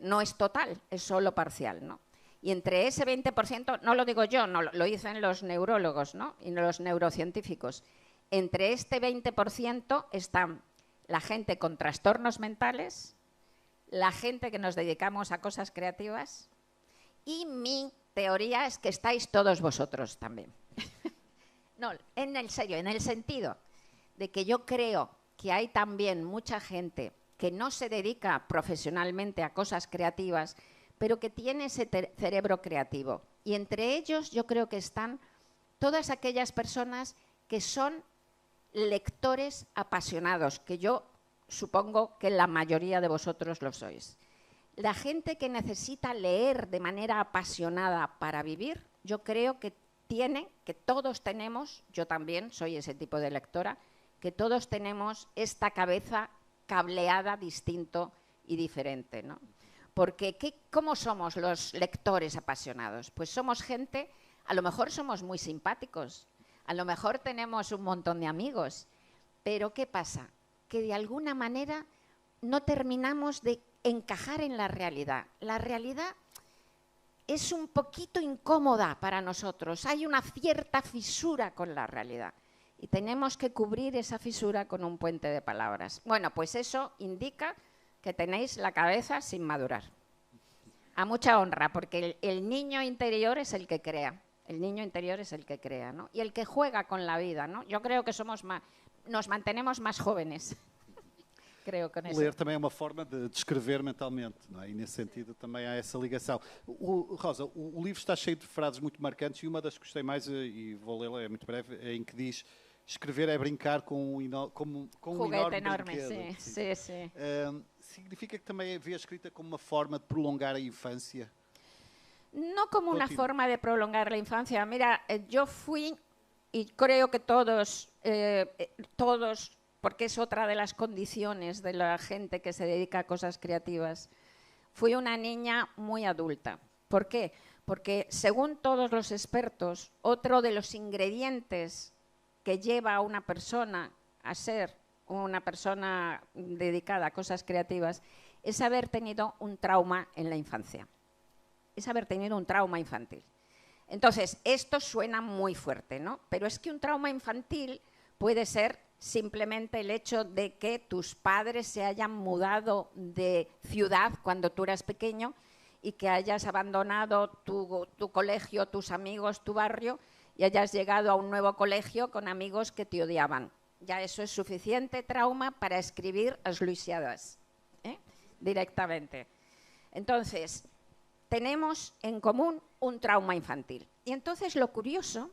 no es total, es solo parcial, ¿no? Y entre ese 20%, no lo digo yo, no, lo dicen los neurólogos, ¿no? Y los neurocientíficos, entre este 20% están la gente con trastornos mentales, la gente que nos dedicamos a cosas creativas, y mi teoría es que estáis todos vosotros también. No, en el serio, en el sentido de que yo creo que hay también mucha gente que no se dedica profesionalmente a cosas creativas, pero que tiene ese cerebro creativo. Y entre ellos yo creo que están todas aquellas personas que son lectores apasionados, que yo supongo que la mayoría de vosotros lo sois. La gente que necesita leer de manera apasionada para vivir, yo creo que todos tenemos, yo también soy ese tipo de lectora, que todos tenemos esta cabeza cableada distinto y diferente, ¿no? Porque ¿cómo somos los lectores apasionados? Pues somos gente, a lo mejor somos muy simpáticos, a lo mejor tenemos un montón de amigos, pero ¿qué pasa? Que de alguna manera no terminamos de encajar en la realidad. La realidad es un poquito incómoda para nosotros, hay una cierta fisura con la realidad y tenemos que cubrir esa fisura con un puente de palabras. Bueno, pues eso indica que tenéis la cabeza sin madurar. A mucha honra, porque el niño interior es el que crea. El niño interior es el que crea, ¿no? Y el que juega con la vida, ¿no? Yo creo que nos mantenemos más jóvenes. Creo con eso. Ler também é uma forma de descrever mentalmente, não é? E nesse sentido também há essa ligação. Rosa, o livro está cheio de frases muito marcantes e uma das que gostei mais, e vou lê-la, é muito breve, em que diz: escrever é brincar com um enorme brinquedo. Sí. Significa que também vê a escrita como uma forma de prolongar a infância? No como una forma de prolongar la infancia. Mira, yo fui, y creo que todos, porque es otra de las condiciones de la gente que se dedica a cosas creativas, fui una niña muy adulta. ¿Por qué? Porque según todos los expertos, otro de los ingredientes que lleva a una persona a ser una persona dedicada a cosas creativas es haber tenido un trauma en la infancia. Es haber tenido un trauma infantil. Entonces, esto suena muy fuerte, ¿no? Pero es que un trauma infantil puede ser simplemente el hecho de que tus padres se hayan mudado de ciudad cuando tú eras pequeño y que hayas abandonado tu colegio, tus amigos, tu barrio y hayas llegado a un nuevo colegio con amigos que te odiaban. Ya eso es suficiente trauma para escribir as luisiadas, directamente. Entonces, tenemos en común un trauma infantil. Y entonces lo curioso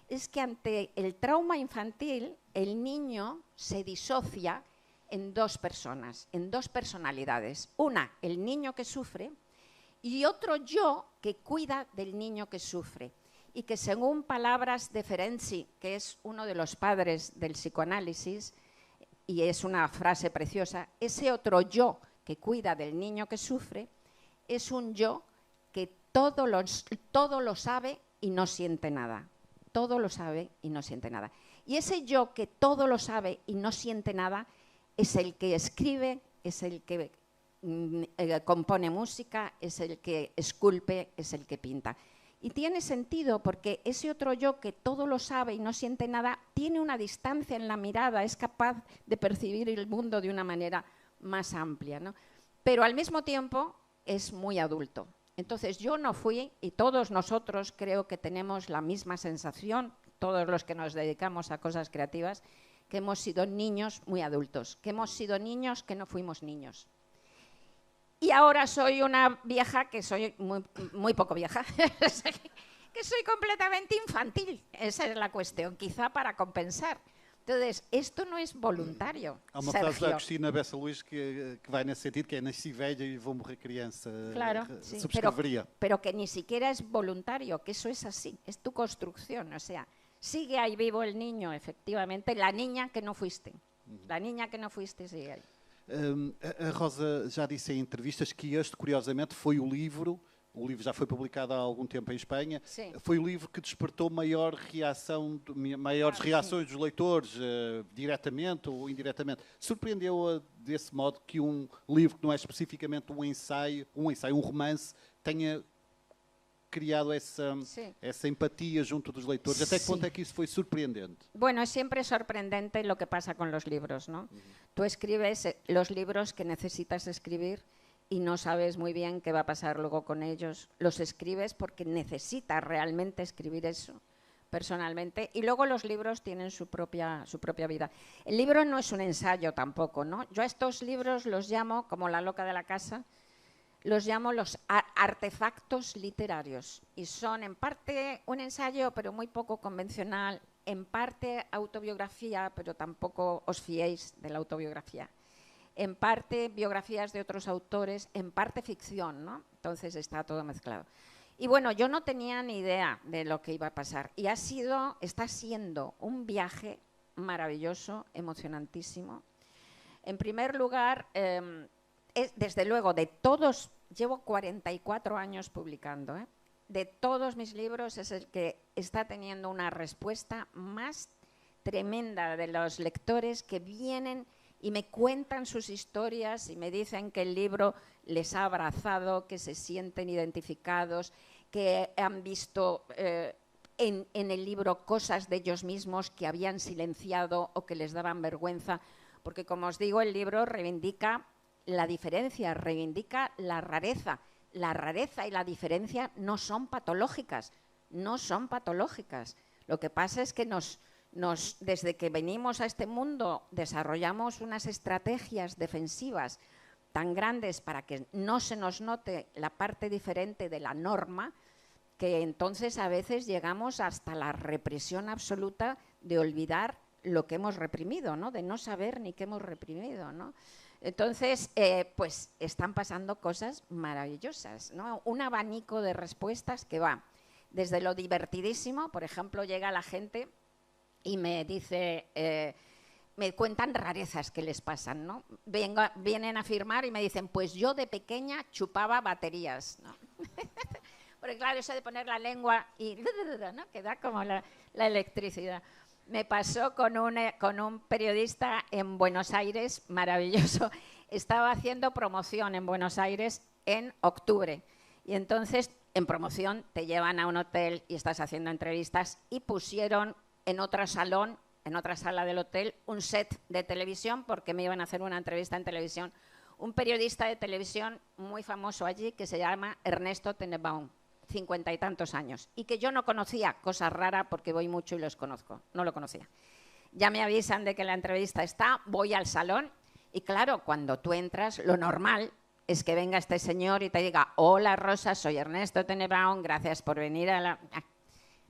es que ante el trauma infantil el niño se disocia en dos personas, en dos personalidades. Una, el niño que sufre, y otro yo que cuida del niño que sufre. Y que según palabras de Ferenczi, que es uno de los padres del psicoanálisis, y es una frase preciosa, ese otro yo que cuida del niño que sufre es un yo que todo lo sabe y no siente nada. Todo lo sabe y no siente nada. Y ese yo que todo lo sabe y no siente nada es el que escribe, es el que compone música, es el que esculpe, es el que pinta. Y tiene sentido porque ese otro yo que todo lo sabe y no siente nada, tiene una distancia en la mirada, es capaz de percibir el mundo de una manera más amplia, ¿no? Pero al mismo tiempo es muy adulto. Entonces yo no fui, y todos nosotros creo que tenemos la misma sensación, todos los que nos dedicamos a cosas creativas, que hemos sido niños muy adultos, que hemos sido niños que no fuimos niños. Y ahora soy una vieja que soy muy poco vieja, que soy completamente infantil. Esa es la cuestión, quizá para compensar. Entonces, esto no es voluntario, Há uma Sergio. frase da Cristina Bessa Luís que vai nesse sentido, que é nasci velha e vou morrer criança. Claro, sí, Subscreveria. pero que ni siquiera es voluntario, que eso es así, es tu construcción. O sea, sigue ahí vivo el niño, efectivamente, la niña que no fuiste. La niña que no fuiste sigue ahí. A Rosa já disse em entrevistas que este, curiosamente, foi o livro já foi publicado há algum tempo em Espanha, Sim. foi o livro que despertou maiores reações dos leitores, diretamente ou indiretamente. Surpreendeu-a desse modo que um livro que não é especificamente um ensaio, um romance, tenha criado essa empatia junto dos leitores? Até que ponto é que isso foi surpreendente? Bueno, es siempre sorprendente lo que pasa con los libros, ¿no? Tú escribes los libros que necesitas escribir y no sabes muy bien qué va a pasar luego con ellos. Los escribes porque necesitas realmente escribir eso personalmente, y luego los libros tienen su propia vida. El libro no es un ensayo tampoco, ¿no? Yo a estos libros los llamo, como la loca de la casa, los llamo los artefactos literarios, y son en parte un ensayo pero muy poco convencional, en parte autobiografía, pero tampoco os fiéis de la autobiografía, en parte biografías de otros autores, en parte ficción, ¿no? Entonces está todo mezclado. Y bueno, yo no tenía ni idea de lo que iba a pasar, y está siendo un viaje maravilloso, emocionantísimo. En primer lugar, desde luego, de todos, llevo 44 años publicando, de todos mis libros es el que está teniendo una respuesta más tremenda de los lectores que vienen y me cuentan sus historias y me dicen que el libro les ha abrazado, que se sienten identificados, que han visto en el libro cosas de ellos mismos que habían silenciado o que les daban vergüenza, porque como os digo, el libro reivindica la diferencia, reivindica la rareza. La rareza y la diferencia no son patológicas, no son patológicas. Lo que pasa es que desde que venimos a este mundo desarrollamos unas estrategias defensivas tan grandes para que no se nos note la parte diferente de la norma, que entonces a veces llegamos hasta la represión absoluta de olvidar lo que hemos reprimido, ¿no? De no saber ni qué hemos reprimido, ¿no? Entonces, pues están pasando cosas maravillosas, ¿no? Un abanico de respuestas que va desde lo divertidísimo, por ejemplo, llega la gente y me dice, me cuentan rarezas que les pasan, ¿no? Vienen a firmar y me dicen, pues yo de pequeña chupaba baterías, ¿no? Porque claro, eso de poner la lengua y ¿no? Que da como la electricidad. Me pasó con un periodista en Buenos Aires, maravilloso. Estaba haciendo promoción en Buenos Aires en octubre. Y entonces, en promoción, te llevan a un hotel y estás haciendo entrevistas, y pusieron en otro salón, en otra sala del hotel, un set de televisión porque me iban a hacer una entrevista en televisión. Un periodista de televisión muy famoso allí que se llama Ernesto Tenenbaum, 50 y tantos años, y que yo no conocía, cosa rara porque voy mucho y los conozco, no lo conocía. Ya me avisan de que la entrevista está, voy al salón y claro, cuando tú entras, lo normal es que venga este señor y te diga, hola Rosa, soy Ernesto Tenenbaum, gracias por venir a la...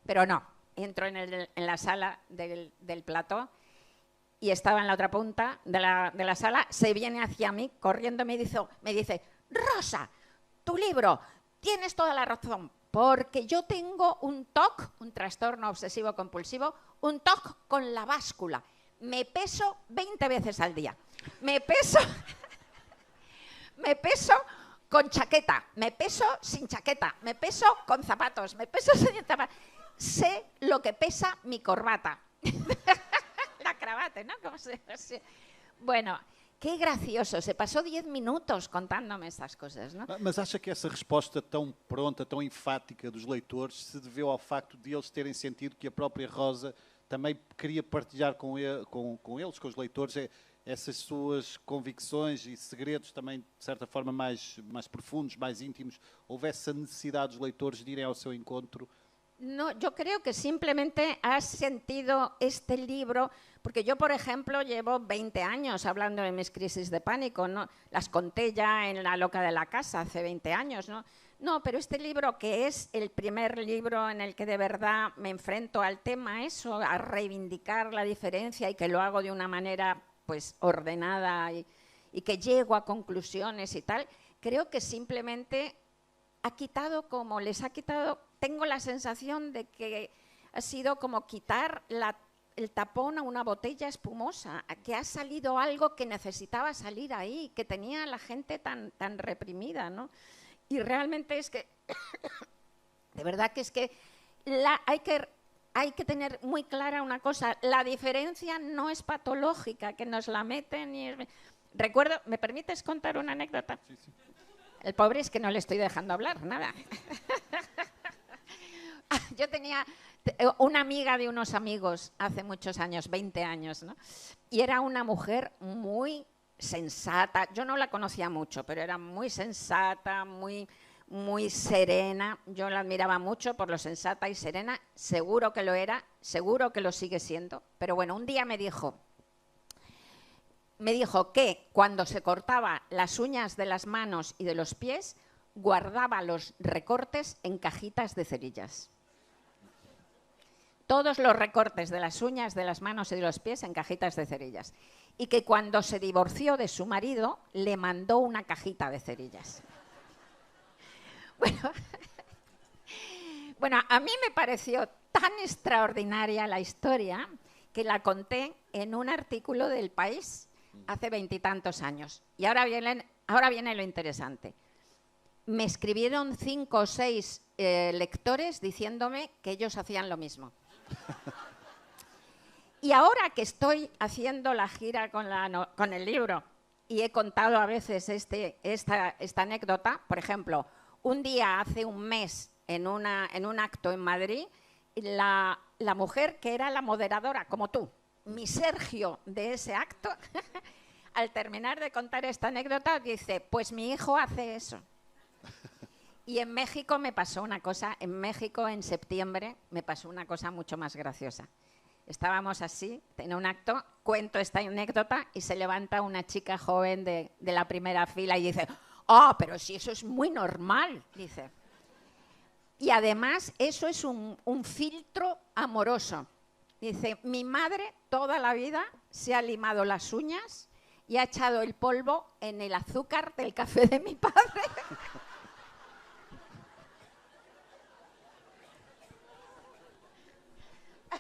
Pero no, entro en la sala del plató y estaba en la otra punta de la sala, se viene hacia mí corriendo y me dice, Rosa, tu libro... Tienes toda la razón, porque yo tengo un TOC, un trastorno obsesivo compulsivo, un TOC con la báscula. Me peso 20 veces al día. Me peso con chaqueta, me peso sin chaqueta, me peso con zapatos, me peso sin zapatos. Sé lo que pesa mi corbata. La cravata, ¿no? Bueno, qué gracioso, se pasó 10 minutos contándome estas cosas, ¿no? Mas acha que essa resposta tão pronta, tão enfática dos leitores se deveu ao facto de eles terem sentido que a própria Rosa também queria partilhar com eles, com os leitores, essas suas convicções e segredos também, de certa forma, mais profundos, mais íntimos? Houve essa necessidade dos leitores de irem ao seu encontro? No, yo creo que simplemente has sentido este libro, porque yo, por ejemplo, llevo 20 años hablando de mis crisis de pánico, ¿no? Las conté ya en La loca de la casa hace 20 años, ¿no? No, pero este libro, que es el primer libro en el que de verdad me enfrento al tema, eso, a reivindicar la diferencia, y que lo hago de una manera pues ordenada y que llego a conclusiones y tal, creo que simplemente ha quitado, como les ha quitado, tengo la sensación de que ha sido como quitar el tapón a una botella espumosa, que ha salido algo que necesitaba salir ahí, que tenía la gente tan reprimida, ¿no? Y realmente es que, de verdad que es que hay que tener muy clara una cosa, la diferencia no es patológica, que nos la meten y... Recuerdo, ¿me permites contar una anécdota? Sí, sí. El pobre es que no le estoy dejando hablar, nada. Yo tenía una amiga de unos amigos hace muchos años, 20 años, ¿no? Y era una mujer muy sensata. Yo no la conocía mucho, pero era muy sensata, muy serena. Yo la admiraba mucho por lo sensata y serena. Seguro que lo era, seguro que lo sigue siendo. Pero bueno, un día me dijo que cuando se cortaba las uñas de las manos y de los pies, guardaba los recortes en cajitas de cerillas. Todos los recortes de las uñas de las manos y de los pies en cajitas de cerillas. Y que cuando se divorció de su marido, le mandó una cajita de cerillas. Bueno, a mí me pareció tan extraordinaria la historia que la conté en un artículo del País hace 20 y tantos años. Y ahora viene lo interesante. Me escribieron 5 o 6 lectores diciéndome que ellos hacían lo mismo. Y ahora que estoy haciendo la gira con el libro y he contado a veces esta anécdota, por ejemplo, un día hace un mes en un acto en Madrid, la mujer que era la moderadora, como tú, mi Sergio de ese acto, al terminar de contar esta anécdota dice, pues mi hijo hace eso. Y en México me pasó una cosa, en septiembre me pasó una cosa mucho más graciosa. Estábamos así, en un acto, cuento esta anécdota y se levanta una chica joven de la primera fila y dice, pero si eso es muy normal, dice. Y además eso es un filtro amoroso. Dice, mi madre toda la vida se ha limado las uñas y ha echado el polvo en el azúcar del café de mi padre.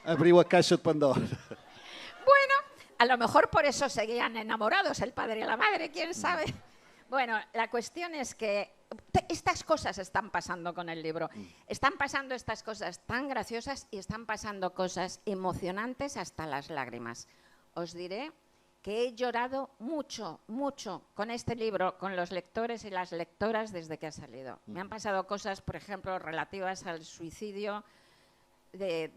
Abriu a caixa de Pandora. Bueno, a lo mejor por eso seguían enamorados el padre y la madre, quién sabe. Bueno, la cuestión es que estas cosas están pasando con el libro. Están pasando estas cosas tan graciosas y están pasando cosas emocionantes hasta las lágrimas. Os diré que he llorado mucho, mucho con este libro, con los lectores y las lectoras desde que ha salido. Me han pasado cosas, por ejemplo, relativas al suicidio, de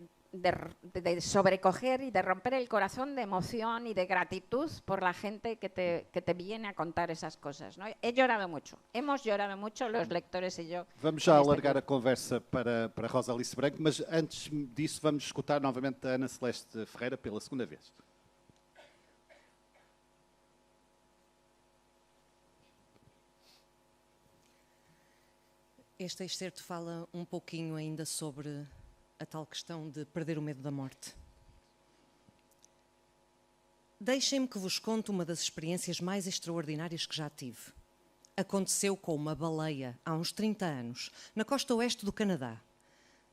sobrecoger y de romper el corazón de emoción y de gratitud por la gente que te viene a contar esas cosas, ¿no? He llorado mucho, hemos llorado mucho los lectores y yo. Vamos já alargar a conversa para Rosa Alice Branco, mas antes disso vamos escutar novamente a Ana Celeste Ferreira pela segunda vez. Este excerto fala um pouquinho ainda sobre a tal questão de perder o medo da morte. Deixem-me que vos conte uma das experiências mais extraordinárias que já tive. Aconteceu com uma baleia há uns 30 anos, na costa oeste do Canadá.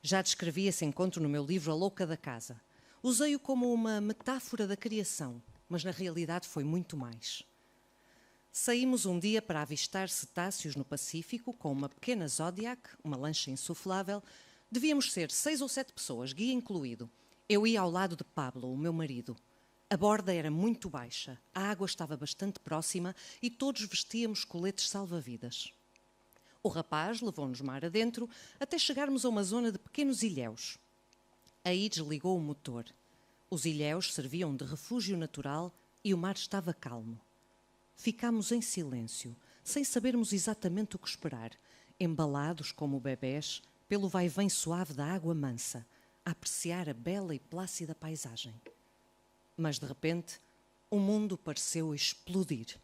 Já descrevi esse encontro no meu livro A Louca da Casa. Usei-o como uma metáfora da criação, mas na realidade foi muito mais. Saímos um dia para avistar cetáceos no Pacífico com uma pequena Zodiac, uma lancha insuflável. Devíamos ser 6 ou 7 pessoas, guia incluído. Eu ia ao lado de Pablo, o meu marido. A borda era muito baixa, a água estava bastante próxima e todos vestíamos coletes salva-vidas. O rapaz levou-nos mar adentro até chegarmos a uma zona de pequenos ilhéus. Aí desligou o motor. Os ilhéus serviam de refúgio natural e o mar estava calmo. Ficámos em silêncio, sem sabermos exatamente o que esperar, embalados como bebés pelo vai-vem suave da água mansa, a apreciar a bela e plácida paisagem. Mas, de repente, o mundo pareceu explodir.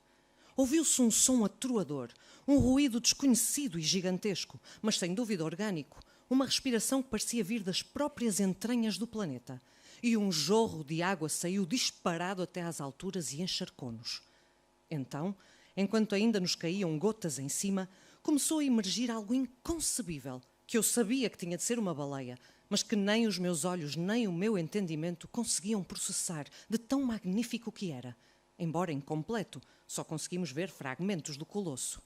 Ouviu-se um som atroador, um ruído desconhecido e gigantesco, mas sem dúvida orgânico, uma respiração que parecia vir das próprias entranhas do planeta. E um jorro de água saiu disparado até às alturas e encharcou-nos. Então, enquanto ainda nos caíam gotas em cima, começou a emergir algo inconcebível, que eu sabia que tinha de ser uma baleia, mas que nem os meus olhos nem o meu entendimento conseguiam processar de tão magnífico que era. Embora incompleto, só conseguimos ver fragmentos do colosso.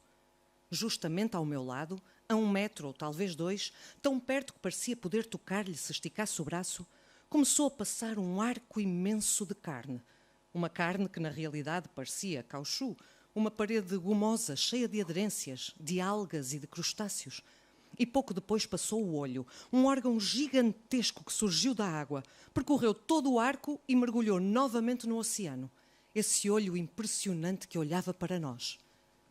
Justamente ao meu lado, a 1 metro ou talvez 2, tão perto que parecia poder tocar-lhe se esticasse o braço, começou a passar um arco imenso de carne. Uma carne que na realidade parecia cauchu, uma parede gomosa cheia de aderências, de algas e de crustáceos. E pouco depois passou o olho, um órgão gigantesco que surgiu da água, percorreu todo o arco e mergulhou novamente no oceano. Esse olho impressionante que olhava para nós.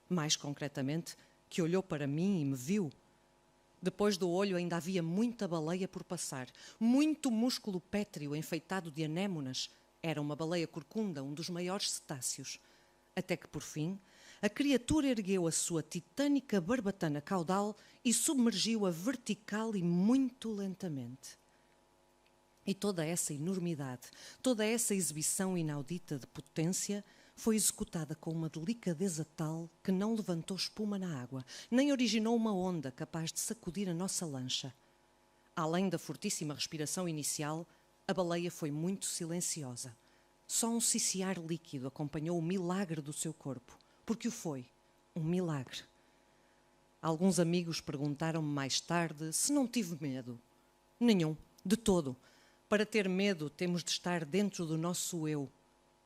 Mais concretamente, que olhou para mim e me viu. Depois do olho ainda havia muita baleia por passar, muito músculo pétreo enfeitado de anémonas. Era uma baleia corcunda, um dos maiores cetáceos. Até que, por fim, a criatura ergueu a sua titânica barbatana caudal e submergiu-a vertical e muito lentamente. E toda essa enormidade, toda essa exibição inaudita de potência foi executada com uma delicadeza tal que não levantou espuma na água, nem originou uma onda capaz de sacudir a nossa lancha. Além da fortíssima respiração inicial, a baleia foi muito silenciosa. Só um ciciar líquido acompanhou o milagre do seu corpo, porque o foi, um milagre. Alguns amigos perguntaram-me mais tarde se não tive medo. Nenhum, de todo. Para ter medo temos de estar dentro do nosso eu.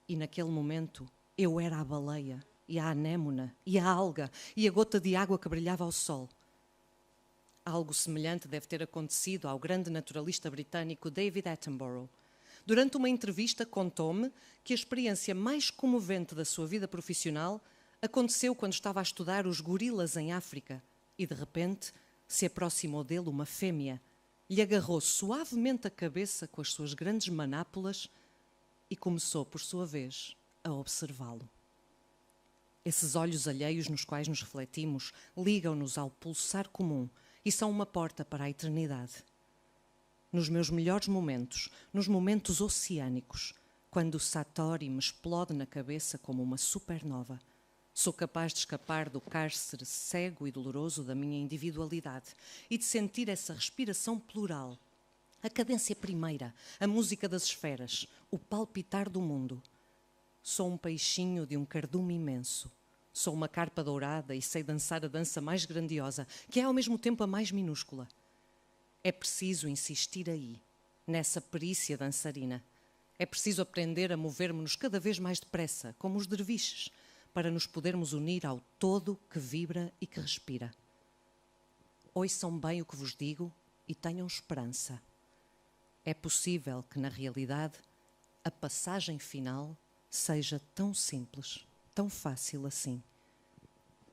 E naquele momento eu era a baleia, e a anémona, e a alga, e a gota de água que brilhava ao sol. Algo semelhante deve ter acontecido ao grande naturalista britânico David Attenborough. Durante uma entrevista contou-me que a experiência mais comovente da sua vida profissional aconteceu quando estava a estudar os gorilas em África e, de repente, se aproximou dele uma fêmea, lhe agarrou suavemente a cabeça com as suas grandes manápolas e começou, por sua vez, a observá-lo. Esses olhos alheios nos quais nos refletimos ligam-nos ao pulsar comum e são uma porta para a eternidade. Nos meus melhores momentos, nos momentos oceânicos, quando o Satori me explode na cabeça como uma supernova, sou capaz de escapar do cárcere cego e doloroso da minha individualidade e de sentir essa respiração plural, a cadência primeira, a música das esferas, o palpitar do mundo. Sou um peixinho de um cardume imenso. Sou uma carpa dourada e sei dançar a dança mais grandiosa, que é ao mesmo tempo a mais minúscula. É preciso insistir aí, nessa perícia dançarina. É preciso aprender a mover-nos cada vez mais depressa, como os derviches, para nos podermos unir ao todo que vibra e que respira. Ouçam bem o que vos digo e tenham esperança. É possível que, na realidade, a passagem final seja tão simples, tão fácil assim.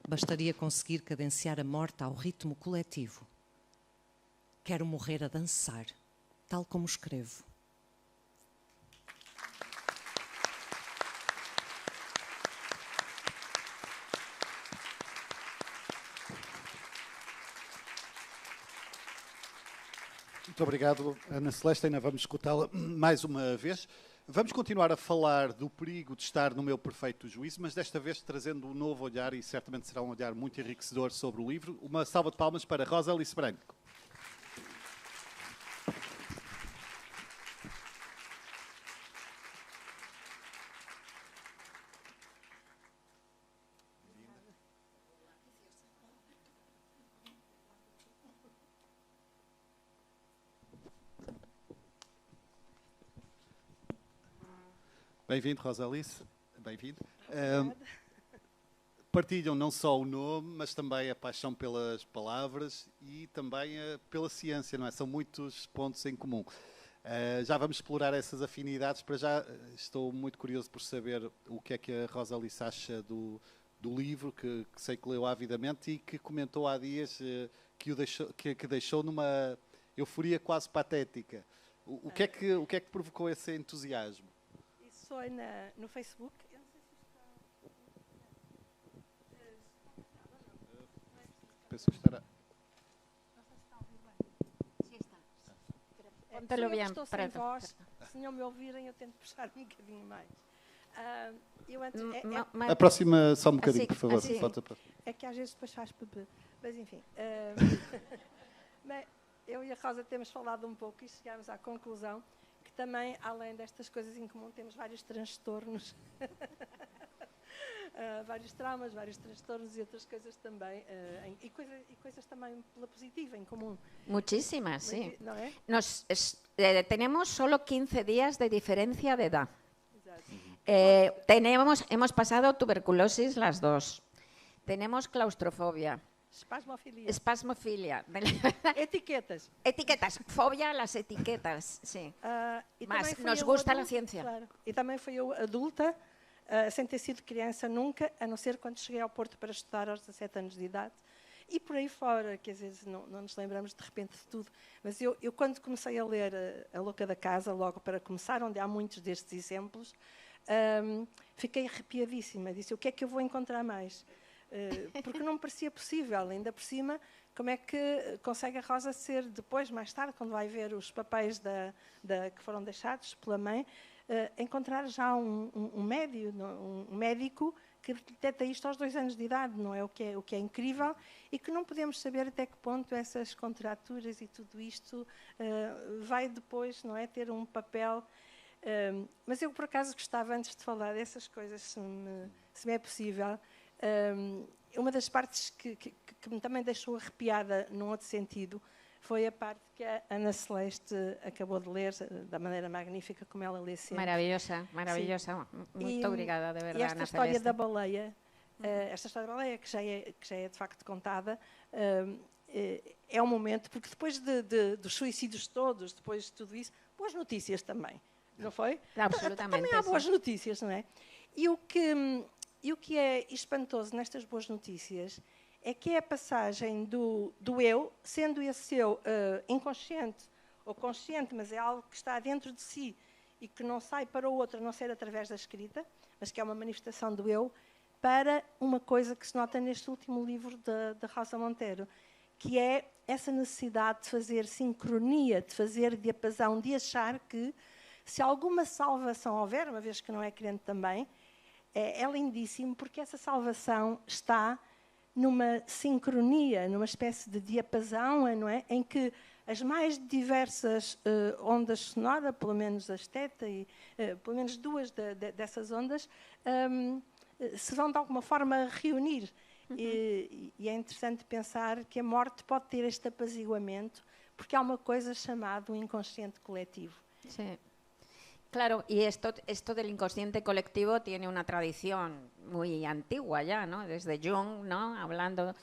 Bastaria conseguir cadenciar a morte ao ritmo coletivo. Quero morrer a dançar, tal como escrevo. Muito obrigado, Ana Celeste. Ainda vamos escutá-la mais uma vez. Vamos continuar a falar do perigo de estar no meu perfeito juízo, mas desta vez trazendo um novo olhar, e certamente será um olhar muito enriquecedor sobre o livro. Uma salva de palmas para Rosa Alice Branco. Bem-vindo, Rosalice. Bem-vindo. Partilham não só o nome, mas também a paixão pelas palavras e também pela ciência, não é? São muitos pontos em comum. Já vamos explorar essas afinidades. Para já estou muito curioso por saber o que é que a Rosalice acha do livro, que sei que leu avidamente e que comentou há dias que deixou numa euforia quase patética. O que é que provocou esse entusiasmo? Isso foi no Facebook. Eu não sei se Penso que estará. Póntelo eu bien, estou sem Prado. voz. Se não me ouvirem, eu tento puxar um bocadinho mais. Aproxima só um bocadinho, Assim, por favor. assim. É que às vezes depois faz bebê. Mas enfim. Bem, eu e a Rosa temos falado um pouco e chegámos à conclusão que também, além destas coisas em comum, temos vários transtornos. Vários traumas, vários transtornos e outras coisas também. E coisas também pela positiva, em comum. Muchísimas, sí. ¿No es? Tenemos solo 15 días de diferencia de edad. Exacto. Hemos pasado tuberculosis las dos. Tenemos claustrofobia, Espasmofilia. espasmofilia, Etiquetas. etiquetas, fobia a las etiquetas, sí. E Mas também fui nos eu gusta a adulta, ciência. claro. E também fui eu adulta, sem ter sido criança nunca, a não ser quando cheguei ao Porto para estudar aos 17 anos de idade. E por aí fora, que às vezes não nos lembramos de repente de tudo. Mas eu quando comecei a ler A Louca da Casa, logo para começar, onde há muitos destes exemplos, fiquei arrepiadíssima. Disse, o que é que eu vou encontrar mais? Porque não me parecia possível, ainda por cima, como é que consegue a Rosa ser depois, mais tarde, quando vai ver os papéis que foram deixados pela mãe, encontrar já um médico que detecta isto aos 2 anos de idade, não é? O que é incrível e que não podemos saber até que ponto essas contraturas e tudo isto vai depois, não é, ter um papel. Mas eu, por acaso, gostava, antes de falar dessas coisas, se me é possível, uma das partes que me também deixou arrepiada num outro sentido foi a parte que a Ana Celeste acabou de ler, da maneira magnífica como ela lê sempre. Maravillosa, maravillosa. Muito obrigada, de E verdade, esta Ana história Celeste. da baleia, esta história da baleia, que já é de facto contada, é um momento, porque depois dos suicídios todos, depois de tudo isso, boas notícias também, não foi? Absolutamente. Também há boas sí. notícias, não é? E o que é espantoso nestas boas notícias é que é a passagem do eu, sendo esse eu inconsciente ou consciente, mas é algo que está dentro de si e que não sai para o outro, a não ser através da escrita, mas que é uma manifestação do eu, para uma coisa que se nota neste último livro da Rosa Monteiro, que é essa necessidade de fazer sincronia, de fazer diapasão, de achar que se alguma salvação houver, uma vez que não é crente também, é lindíssimo, porque essa salvação está numa sincronia, numa espécie de diapasão, não é? Em que as mais diversas ondas sonoras, pelo menos as teta, e pelo menos 2 dessas ondas, se vão de alguma forma reunir. E é interessante pensar que a morte pode ter este apaziguamento, porque há uma coisa chamada o inconsciente coletivo. Sí. Claro, y esto del inconsciente colectivo tiene una tradición muy antigua ya, ¿no? Desde Jung, ¿no? Hablando,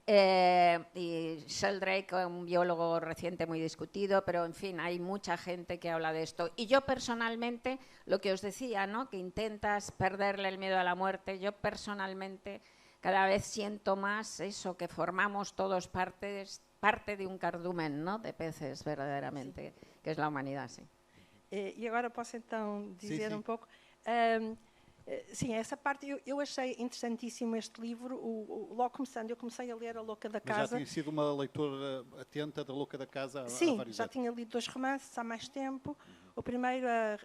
y Sheldrake, un biólogo reciente muy discutido, pero en fin, hay mucha gente que habla de esto. Y yo personalmente, lo que os decía, ¿no? Que intentas perderle el miedo a la muerte, yo personalmente cada vez siento más eso, que formamos todos parte de un cardumen, ¿no? De peces, verdaderamente, que es la humanidad, sí. E agora posso então dizer sim. um pouco. Sim, essa parte eu achei interessantíssimo este livro. Logo começando, eu comecei a ler A Louca da Casa. Mas já tinha sido uma leitora atenta da Louca da Casa há vários anos. Sim, já tinha lido 2 romances há mais tempo. O primeiro, a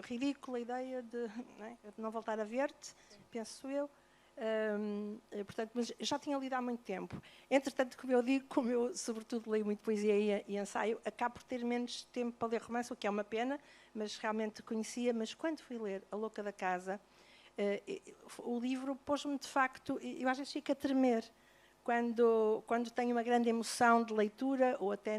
ridícula ideia de não voltar a ver-te, penso eu. Portanto, mas já tinha lido há muito tempo. Entretanto, como eu digo, como eu sobretudo leio muito poesia e ensaio, acabo por ter menos tempo para ler romance, o que é uma pena, mas realmente conhecia. Mas quando fui ler A Louca da Casa, o livro pôs-me de facto, eu às vezes fico a tremer quando tenho uma grande emoção de leitura, ou até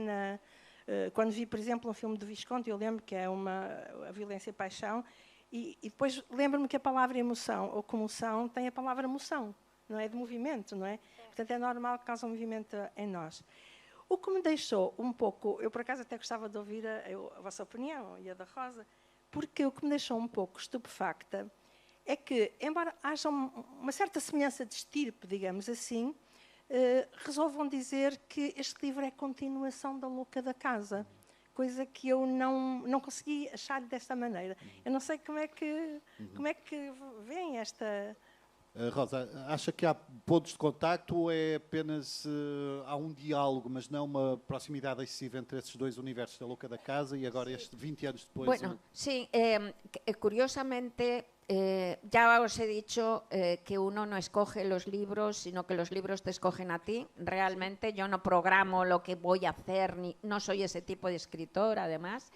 quando vi, por exemplo, um filme do Visconti, eu lembro que é A Violência e a Paixão, E depois lembro-me que a palavra emoção ou comoção tem a palavra moção, não é? De movimento, não é? Portanto, é normal que cause um movimento em nós. O que me deixou um pouco, eu por acaso até gostava de ouvir a vossa opinião e a da Rosa, porque o que me deixou um pouco estupefacta é que, embora haja uma certa semelhança de estirpe, digamos assim, resolvam dizer que este livro é continuação da Louca da Casa, coisa que eu não consegui achar desta maneira. Eu não sei como é que vem esta... Rosa, acha que há pontos de contacto ou é apenas há um diálogo, mas não uma proximidade excessiva entre esses dois universos, da Louca da Casa e agora este 20 anos depois? Bueno, sí, curiosamente, ya os he dicho que uno no escoge los libros, sino que los libros te escogen a ti. Realmente yo no programo lo que voy a hacer, no soy ese tipo de escritor, además.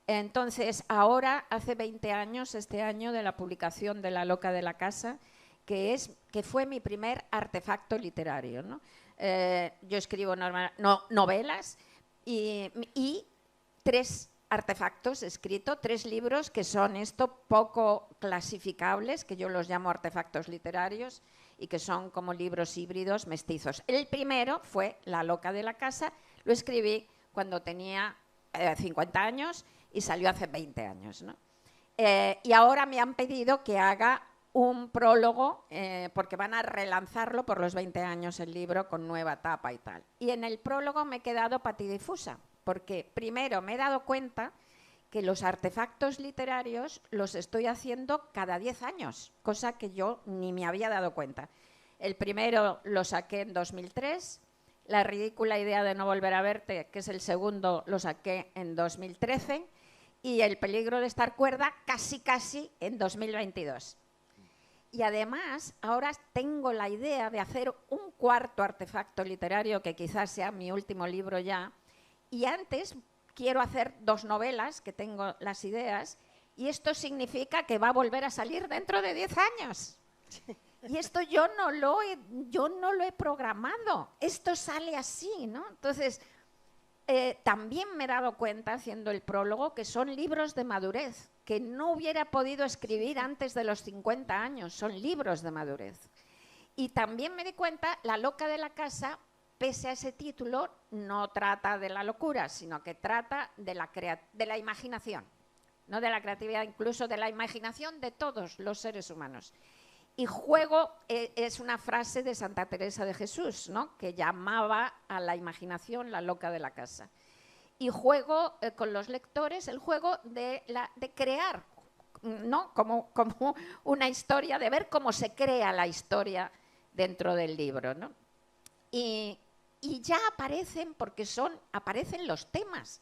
Entonces, ahora, hace 20 años, este año, de la publicación de La Loca de la Casa, que fue mi primer artefacto literario, ¿no? Yo escribo novelas y 3 artefactos he escrito, 3 libros que son poco clasificables, que yo los llamo artefactos literarios y que son como libros híbridos mestizos. El primero fue La Loca de la Casa, lo escribí cuando tenía 50 años y salió hace 20 años, ¿no? Y ahora me han pedido que haga un prólogo, porque van a relanzarlo por los 20 años el libro con nueva tapa y tal. Y en el prólogo me he quedado patidifusa, porque primero me he dado cuenta que los artefactos literarios los estoy haciendo cada 10 años, cosa que yo ni me había dado cuenta. El primero lo saqué en 2003, La ridícula idea de no volver a verte, que es el segundo, lo saqué en 2013, y El peligro de estar cuerda casi en 2022. Y además, ahora tengo la idea de hacer un 4º artefacto literario, que quizás sea mi último libro ya, y antes quiero hacer 2 novelas, que tengo las ideas, y esto significa que va a volver a salir dentro de 10 años. Y esto yo no lo he programado, esto sale así, ¿no? Entonces, también me he dado cuenta, haciendo el prólogo, que son libros de madurez, que no hubiera podido escribir antes de los 50 años, son libros de madurez. Y también me di cuenta, La Loca de la Casa, pese a ese título, no trata de la locura, sino que trata de la imaginación, no de la creatividad, incluso de la imaginación de todos los seres humanos. Y juego, es una frase de Santa Teresa de Jesús, ¿no?, que llamaba a la imaginación la loca de la casa. Y juego con los lectores el juego de crear, ¿no?, como una historia, de ver cómo se crea la historia dentro del libro, ¿no? Y ya aparecen, porque aparecen los temas,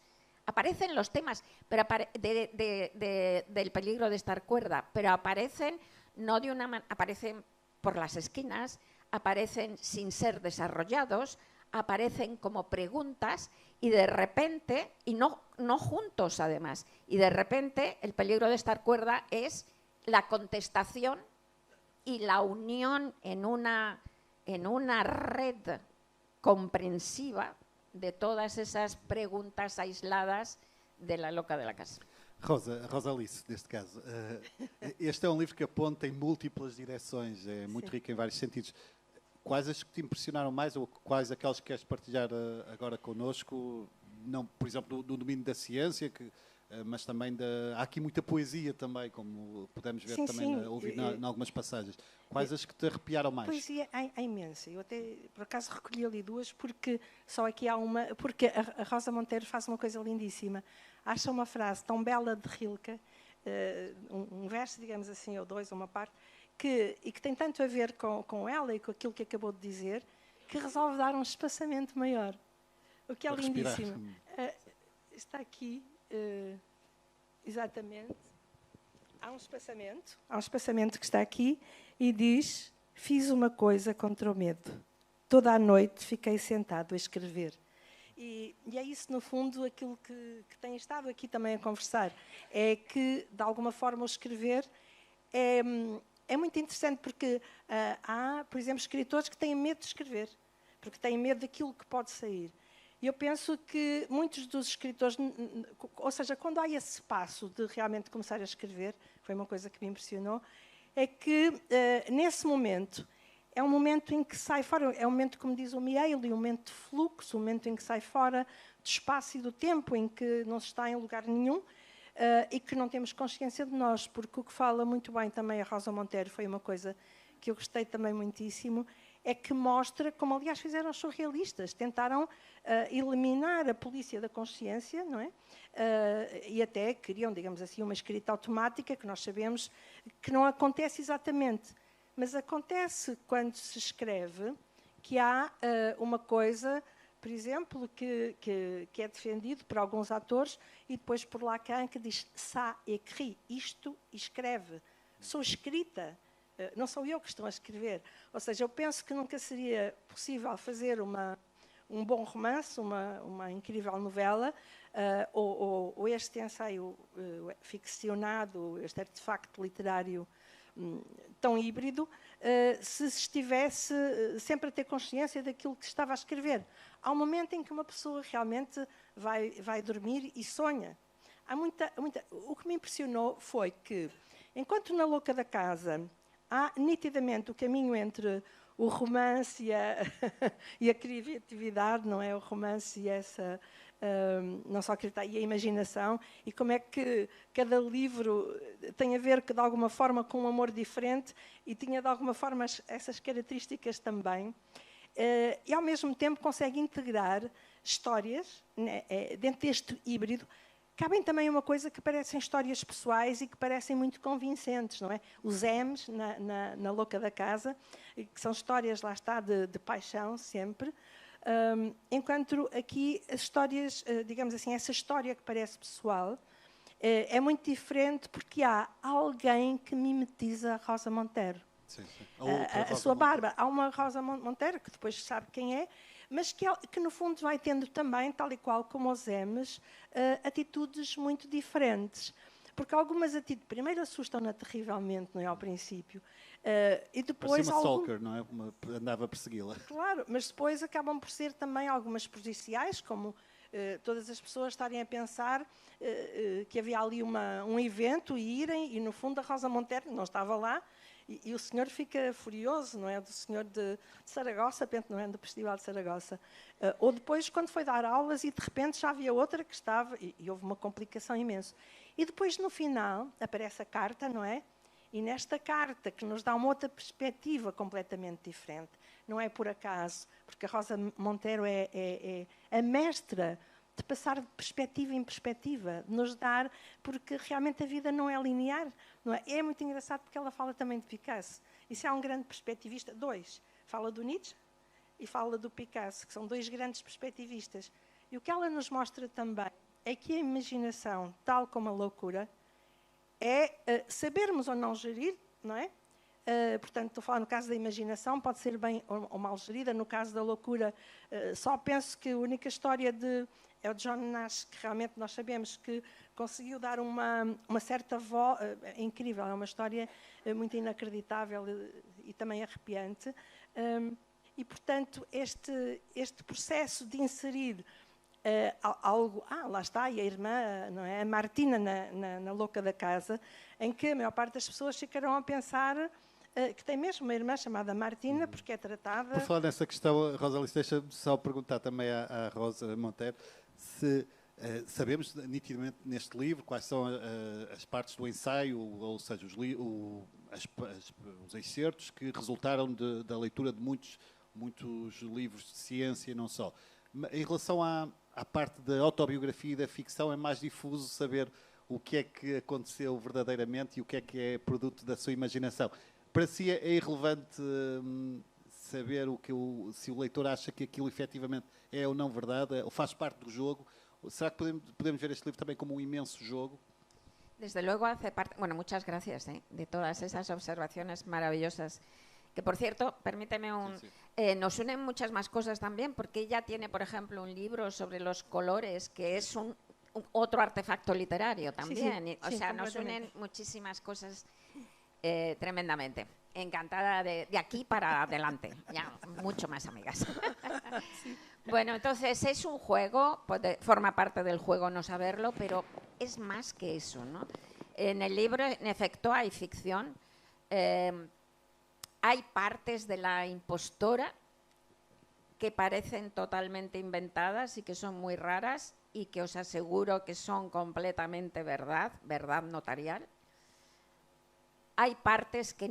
pero del peligro de estar cuerda, pero aparecen no de aparecen por las esquinas, aparecen sin ser desarrollados, aparecen como preguntas y de repente, y no juntos además, y de repente el peligro de estar cuerda es la contestación y la unión en una red comprensiva de todas esas preguntas aisladas de La Loca de la Casa. Rosa Alice, neste caso, este é um livro que aponta em múltiplas direções, é muito rico em vários sentidos. Quais as que te impressionaram mais ou quais aquelas que queres partilhar agora connosco? Não, por exemplo, do domínio da ciência, mas também há aqui muita poesia também, como podemos ver ouvir em algumas passagens. Quais as que te arrepiaram mais? Poesia há imensa. Eu até, por acaso, recolhi ali 2, porque só aqui há uma... Porque a Rosa Monteiro faz uma coisa lindíssima. Acha uma frase tão bela de Rilke, um verso, digamos assim, ou 2, uma parte, e que tem tanto a ver com ela e com aquilo que acabou de dizer, que resolve dar um espaçamento maior. O que é lindíssimo. Está aqui, exatamente, há um espaçamento que está aqui e diz: fiz uma coisa contra o medo. Toda a noite fiquei sentado a escrever. E é isso, no fundo, aquilo que tem estado aqui também a conversar. É que, de alguma forma, o escrever é muito interessante, porque há, por exemplo, escritores que têm medo de escrever, porque têm medo daquilo que pode sair. E eu penso que muitos dos escritores, ou seja, quando há esse passo de realmente começar a escrever, foi uma coisa que me impressionou, é que nesse momento, é um momento em que sai fora, é um momento, como diz o Miele, um momento de fluxo, um momento em que sai fora do espaço e do tempo, em que não se está em lugar nenhum e que não temos consciência de nós, porque o que fala muito bem também a Rosa Monteiro, foi uma coisa que eu gostei também muitíssimo, é que mostra, como aliás fizeram os surrealistas, tentaram eliminar a polícia da consciência, não é? E até queriam, digamos assim, uma escrita automática, que nós sabemos que não acontece exatamente. Mas acontece quando se escreve que há uma coisa, por exemplo, que é defendido por alguns atores e depois por Lacan, que diz ça écrit, isto escreve, sou escrita, não sou eu que estou a escrever. Ou seja, eu penso que nunca seria possível fazer um bom romance, uma incrível novela, ou este ensaio ficcionado, este artefacto literário tão híbrido, se estivesse sempre a ter consciência daquilo que estava a escrever. Há um momento em que uma pessoa realmente vai dormir e sonha. O que me impressionou foi que, enquanto na Louca da Casa há nitidamente o caminho entre o romance e a criatividade, não é? O romance e essa... não só acreditar, e a imaginação, e como é que cada livro tem a ver, de alguma forma, com um amor diferente, e tinha, de alguma forma, essas características também. E, ao mesmo tempo, consegue integrar histórias, né, dentro deste híbrido. Cabem também uma coisa que parecem histórias pessoais e que parecem muito convincentes, não é? Os M's na Louca da Casa, que são histórias, lá está, de paixão, sempre. Enquanto aqui as histórias, digamos assim, essa história que parece pessoal, é muito diferente porque há alguém que mimetiza a Rosa Monteiro. Sim, sim. A sua Bárbara. Há uma Rosa Monteiro, que depois sabe quem é, mas que no fundo vai tendo também, tal e qual como os M's, atitudes muito diferentes. Porque algumas atitudes, primeiro assustam-na terrivelmente, não é, ao princípio, e depois... Parecia uma stalker, não é? Andava a persegui-la. Claro, mas depois acabam por ser também algumas prejudiciais, como todas as pessoas estarem a pensar que havia ali um evento e irem, e no fundo a Rosa Monteiro não estava lá, e o senhor fica furioso, não é? Do senhor de Saragossa, não é? Do Festival de Saragossa. Ou depois, quando foi dar aulas, e de repente já havia outra que estava, e houve uma complicação imensa. E depois, no final, aparece a carta, não é? E nesta carta, que nos dá uma outra perspectiva completamente diferente. Não é por acaso, porque a Rosa Monteiro é a mestra de passar de perspectiva em perspectiva, de nos dar, porque realmente a vida não é linear. Não é? É muito engraçado porque ela fala também de Picasso. E se há um grande perspectivista, dois. Fala do Nietzsche e fala do Picasso, que são dois grandes perspectivistas. E o que ela nos mostra também é que a imaginação, tal como a loucura, é sabermos ou não gerir, não é? Portanto, estou a falar no caso da imaginação, pode ser bem ou mal gerida. No caso da loucura, só penso que a única história é o John Nash, que realmente nós sabemos que conseguiu dar uma certa voz incrível. É uma história muito inacreditável e também arrepiante. E, portanto, este processo de inserir algo... lá está, e a irmã, não é? A Martina na Louca da Casa, em que a maior parte das pessoas ficarão a pensar... que tem mesmo uma irmã chamada Martina, porque é tratada... Por falar nessa questão, Rosa Alice, deixa-me só perguntar também à Rosa Monteiro se sabemos nitidamente neste livro quais são as partes do ensaio, ou seja, os excertos que resultaram da leitura de muitos livros de ciência e não só. Em relação à parte da autobiografia e da ficção, é mais difuso saber o que é que aconteceu verdadeiramente e o que é produto da sua imaginação. Para si é irrelevante saber se o leitor acha que aquilo efetivamente é ou não verdade, ou faz parte do jogo? ¿Será que podemos ver este livro também como un imenso jogo? Desde luego hace parte... Bueno, muchas gracias de todas esas observaciones maravillosas. Que, por cierto, permíteme nos unen muchas más cosas también, porque ella tiene, por ejemplo, un libro sobre los colores, que es otro artefacto literario también. O sea, nos unen muchísimas cosas tremendamente. Encantada de aquí para adelante. Ya, mucho más, amigas. Bueno, entonces es un juego, forma parte del juego no saberlo, pero es más que eso, ¿no? En el libro, en efecto, hay ficción. Hay partes de la impostora que parecen totalmente inventadas y que son muy raras y que os aseguro que son completamente verdad notarial. Hay partes que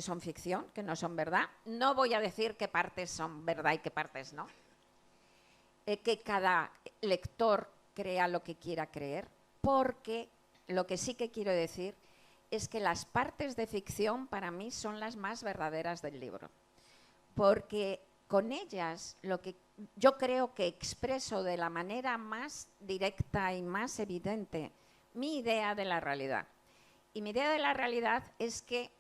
son ficción, que no son verdad. No voy a decir qué partes son verdad y qué partes no. Que cada lector crea lo que quiera creer, porque lo que sí que quiero decir es que las partes de ficción para mí son las más verdaderas del libro, porque con ellas lo que yo creo que expreso de la manera más directa y más evidente mi idea de la realidad. Y mi idea de la realidad es que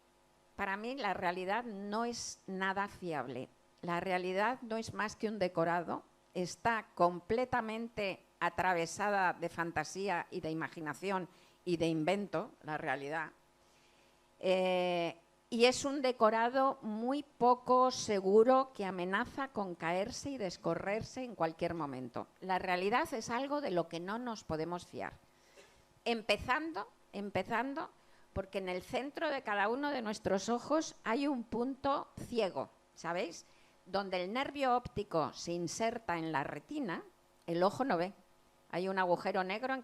para mí la realidad no es nada fiable. La realidad no es más que un decorado, está completamente atravesada de fantasía y de imaginación y de invento, la realidad. Y es un decorado muy poco seguro que amenaza con caerse y descorrerse en cualquier momento. La realidad es algo de lo que no nos podemos fiar. Empezando porque en el centro de cada uno de nuestros ojos hay un punto ciego, ¿sabéis? Donde el nervio óptico se inserta en la retina, el ojo no ve. Hay un agujero negro en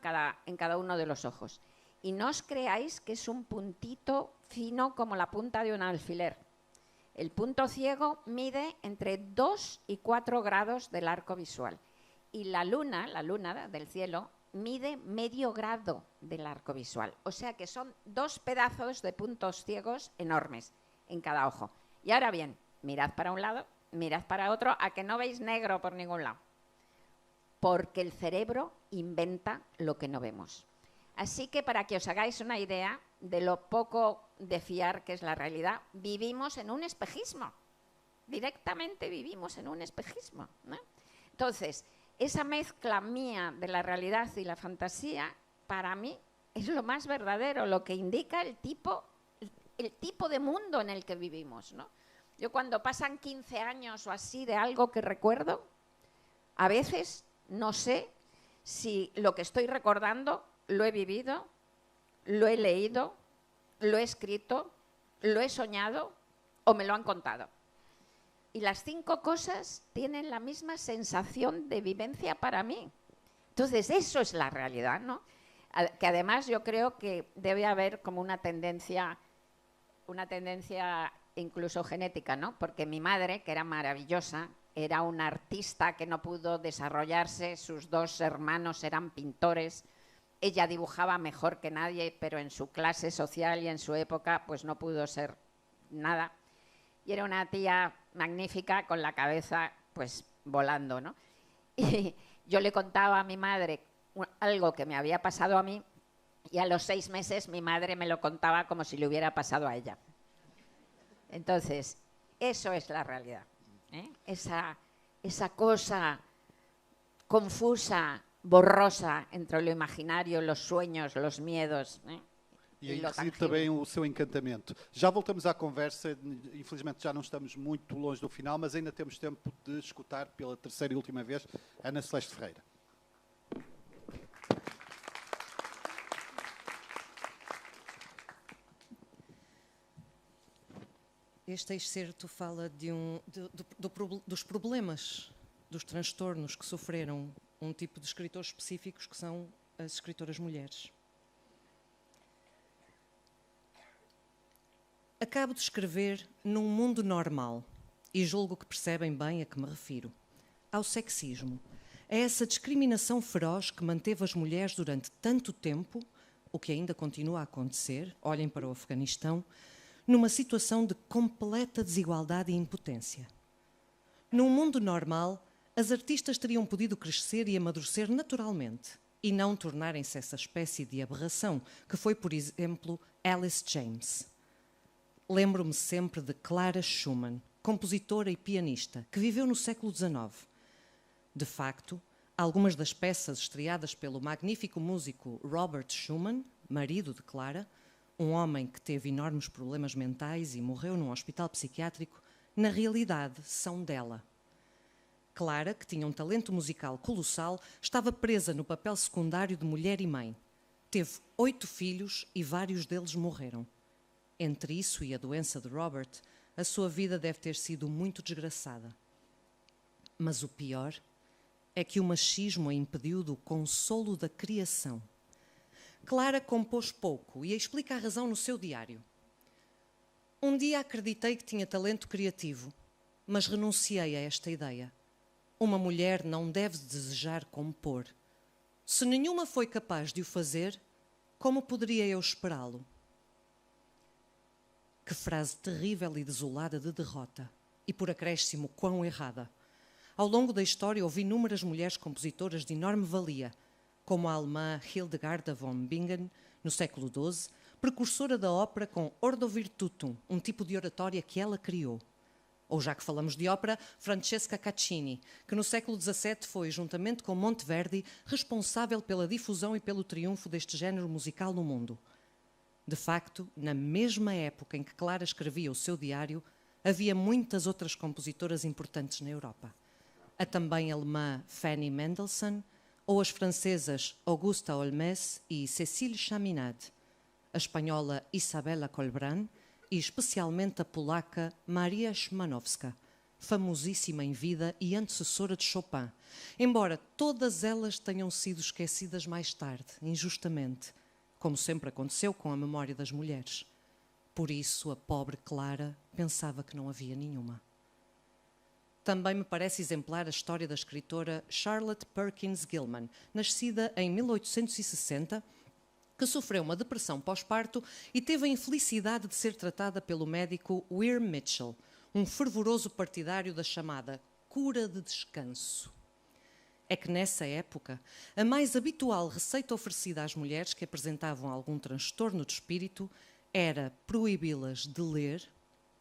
cada uno de los ojos. Y no os creáis que es un puntito fino como la punta de un alfiler. El punto ciego mide entre 2 y 4 grados del arco visual. Y la luna del cielo, mide medio grado del arco visual. O sea que son 2 pedazos de puntos ciegos enormes en cada ojo. Y ahora bien, mirad para un lado, mirad para otro, a que no veis negro por ningún lado. Porque el cerebro inventa lo que no vemos. Así que para que os hagáis una idea de lo poco de fiar que es la realidad, vivimos en un espejismo. Directamente vivimos en un espejismo, ¿no? Entonces, esa mezcla mía de la realidad y la fantasía, para mí, es lo más verdadero, lo que indica el tipo de mundo en el que vivimos, ¿no? Yo cuando pasan 15 años o así de algo que recuerdo, a veces no sé si lo que estoy recordando lo he vivido, lo he leído, lo he escrito, lo he soñado o me lo han contado. Y las 5 cosas tienen la misma sensación de vivencia para mí. Entonces, eso es la realidad, ¿no? Que además yo creo que debe haber como una tendencia incluso genética, ¿no? Porque mi madre, que era maravillosa, era una artista que no pudo desarrollarse, sus 2 hermanos eran pintores, ella dibujaba mejor que nadie, pero en su clase social y en su época pues no pudo ser nada. Y era una tía magnífica con la cabeza pues volando, ¿no? Y yo le contaba a mi madre algo que me había pasado a mí y a los 6 meses mi madre me lo contaba como si le hubiera pasado a ella. Entonces, eso es la realidad, ¿eh? Esa cosa confusa, borrosa entre lo imaginario, los sueños, los miedos, ¿eh? E aí reside também o seu encantamento. Já voltamos à conversa, infelizmente já não estamos muito longe do final, mas ainda temos tempo de escutar pela terceira e última vez Ana Celeste Ferreira. Este excerto fala dos problemas, dos transtornos que sofreram um tipo de escritores específicos que são as escritoras mulheres. Acabo de escrever num mundo normal e julgo que percebem bem a que me refiro. Ao sexismo, a essa discriminação feroz que manteve as mulheres durante tanto tempo, o que ainda continua a acontecer, olhem para o Afeganistão, numa situação de completa desigualdade e impotência. Num mundo normal, as artistas teriam podido crescer e amadurecer naturalmente e não tornarem-se essa espécie de aberração que foi, por exemplo, Alice James. Lembro-me sempre de Clara Schumann, compositora e pianista, que viveu no século XIX. De facto, algumas das peças estreadas pelo magnífico músico Robert Schumann, marido de Clara, um homem que teve enormes problemas mentais e morreu num hospital psiquiátrico, na realidade são dela. Clara, que tinha um talento musical colossal, estava presa no papel secundário de mulher e mãe. Teve 8 filhos e vários deles morreram. Entre isso e a doença de Robert, a sua vida deve ter sido muito desgraçada. Mas o pior é que o machismo a impediu do consolo da criação. Clara compôs pouco e explica a razão no seu diário. Um dia acreditei que tinha talento criativo, mas renunciei a esta ideia. Uma mulher não deve desejar compor. Se nenhuma foi capaz de o fazer, como poderia eu esperá-lo? Que frase terrível e desolada de derrota. E por acréscimo, quão errada. Ao longo da história houve inúmeras mulheres compositoras de enorme valia, como a alemã Hildegarda von Bingen, no século XII, precursora da ópera com Ordo Virtutum, um tipo de oratória que ela criou. Ou, já que falamos de ópera, Francesca Caccini, que no século XVII foi, juntamente com Monteverdi, responsável pela difusão e pelo triunfo deste género musical no mundo. De facto, na mesma época em que Clara escrevia o seu diário, havia muitas outras compositoras importantes na Europa. A também alemã Fanny Mendelssohn, ou as francesas Augusta Holmès e Cécile Chaminade, a espanhola Isabella Colbrán e especialmente a polaca Maria Szymanowska, famosíssima em vida e antecessora de Chopin, embora todas elas tenham sido esquecidas mais tarde, injustamente, como sempre aconteceu com a memória das mulheres. Por isso, a pobre Clara pensava que não havia nenhuma. Também me parece exemplar a história da escritora Charlotte Perkins Gilman, nascida em 1860, que sofreu uma depressão pós-parto e teve a infelicidade de ser tratada pelo médico Weir Mitchell, um fervoroso partidário da chamada cura de descanso. É que nessa época, a mais habitual receita oferecida às mulheres que apresentavam algum transtorno de espírito era proibi-las de ler,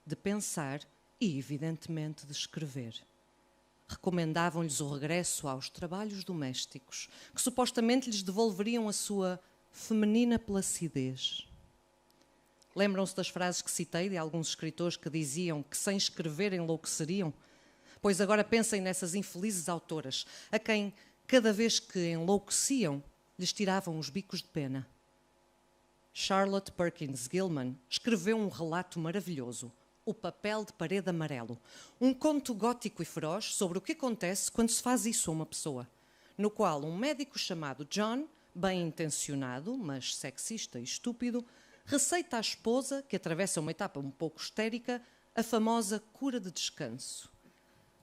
de pensar e, evidentemente, de escrever. Recomendavam-lhes o regresso aos trabalhos domésticos, que supostamente lhes devolveriam a sua feminina placidez. Lembram-se das frases que citei de alguns escritores que diziam que sem escrever enlouqueceriam? Pois agora pensem nessas infelizes autoras, a quem, cada vez que enlouqueciam, lhes tiravam os bicos de pena. Charlotte Perkins Gilman escreveu um relato maravilhoso, O Papel de Parede Amarelo, um conto gótico e feroz sobre o que acontece quando se faz isso a uma pessoa, no qual um médico chamado John, bem intencionado, mas sexista e estúpido, receita à esposa, que atravessa uma etapa um pouco histérica, a famosa cura de descanso.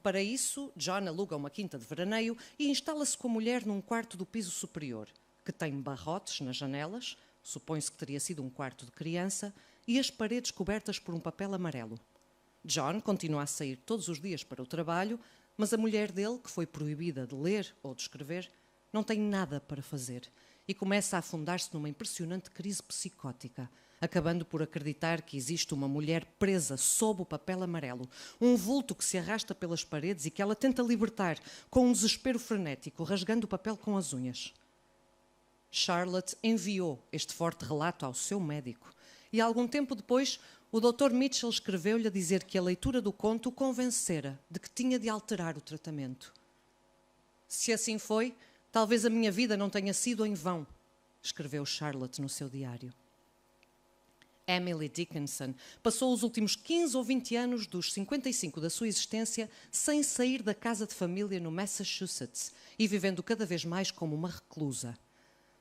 Para isso, John aluga uma quinta de veraneio e instala-se com a mulher num quarto do piso superior, que tem barrotes nas janelas, supõe-se que teria sido um quarto de criança, e as paredes cobertas por um papel amarelo. John continua a sair todos os dias para o trabalho, mas a mulher dele, que foi proibida de ler ou de escrever, não tem nada para fazer e começa a afundar-se numa impressionante crise psicótica, acabando por acreditar que existe uma mulher presa sob o papel amarelo, um vulto que se arrasta pelas paredes e que ela tenta libertar com um desespero frenético, rasgando o papel com as unhas. Charlotte enviou este forte relato ao seu médico e, algum tempo depois, o Dr. Mitchell escreveu-lhe a dizer que a leitura do conto o convencera de que tinha de alterar o tratamento. Se assim foi, talvez a minha vida não tenha sido em vão, escreveu Charlotte no seu diário. Emily Dickinson passou os últimos 15 ou 20 anos dos 55 da sua existência sem sair da casa de família no Massachusetts e vivendo cada vez mais como uma reclusa.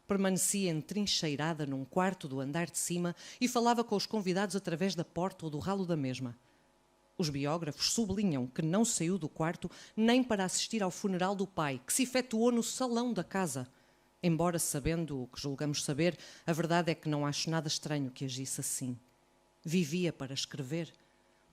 Permanecia entrincheirada num quarto do andar de cima e falava com os convidados através da porta ou do ralo da mesma. Os biógrafos sublinham que não saiu do quarto nem para assistir ao funeral do pai, que se efetuou no salão da casa. Embora, sabendo o que julgamos saber, a verdade é que não acho nada estranho que agisse assim. Vivia para escrever.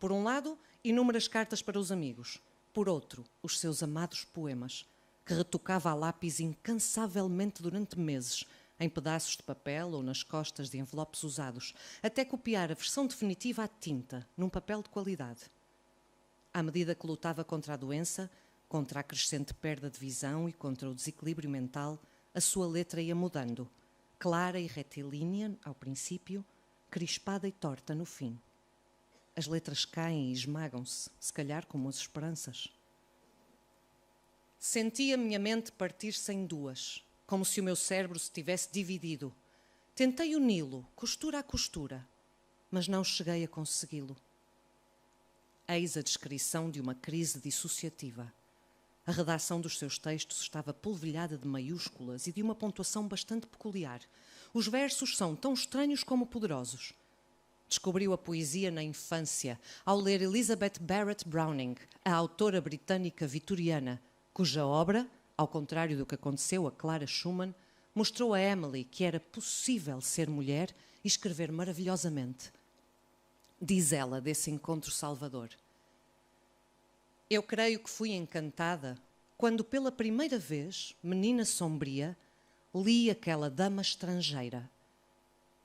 Por um lado, inúmeras cartas para os amigos. Por outro, os seus amados poemas, que retocava a lápis incansavelmente durante meses, em pedaços de papel ou nas costas de envelopes usados, até copiar a versão definitiva à tinta, num papel de qualidade. À medida que lutava contra a doença, contra a crescente perda de visão e contra o desequilíbrio mental, a sua letra ia mudando, clara e retilínea ao princípio, crispada e torta no fim. As letras caem e esmagam-se, se calhar como as esperanças. Senti a minha mente partir-se em duas, como se o meu cérebro se tivesse dividido, Tentei uni-lo, costura a costura, mas não cheguei a consegui-lo. Eis a descrição de uma crise dissociativa. A redação dos seus textos estava polvilhada de maiúsculas e de uma pontuação bastante peculiar. Os versos são tão estranhos como poderosos. Descobriu a poesia na infância, ao ler Elizabeth Barrett Browning, a autora britânica vitoriana, cuja obra, ao contrário do que aconteceu a Clara Schumann, mostrou a Emily que era possível ser mulher e escrever maravilhosamente. Diz ela desse encontro salvador: eu creio que fui encantada quando pela primeira vez, menina sombria, li aquela dama estrangeira.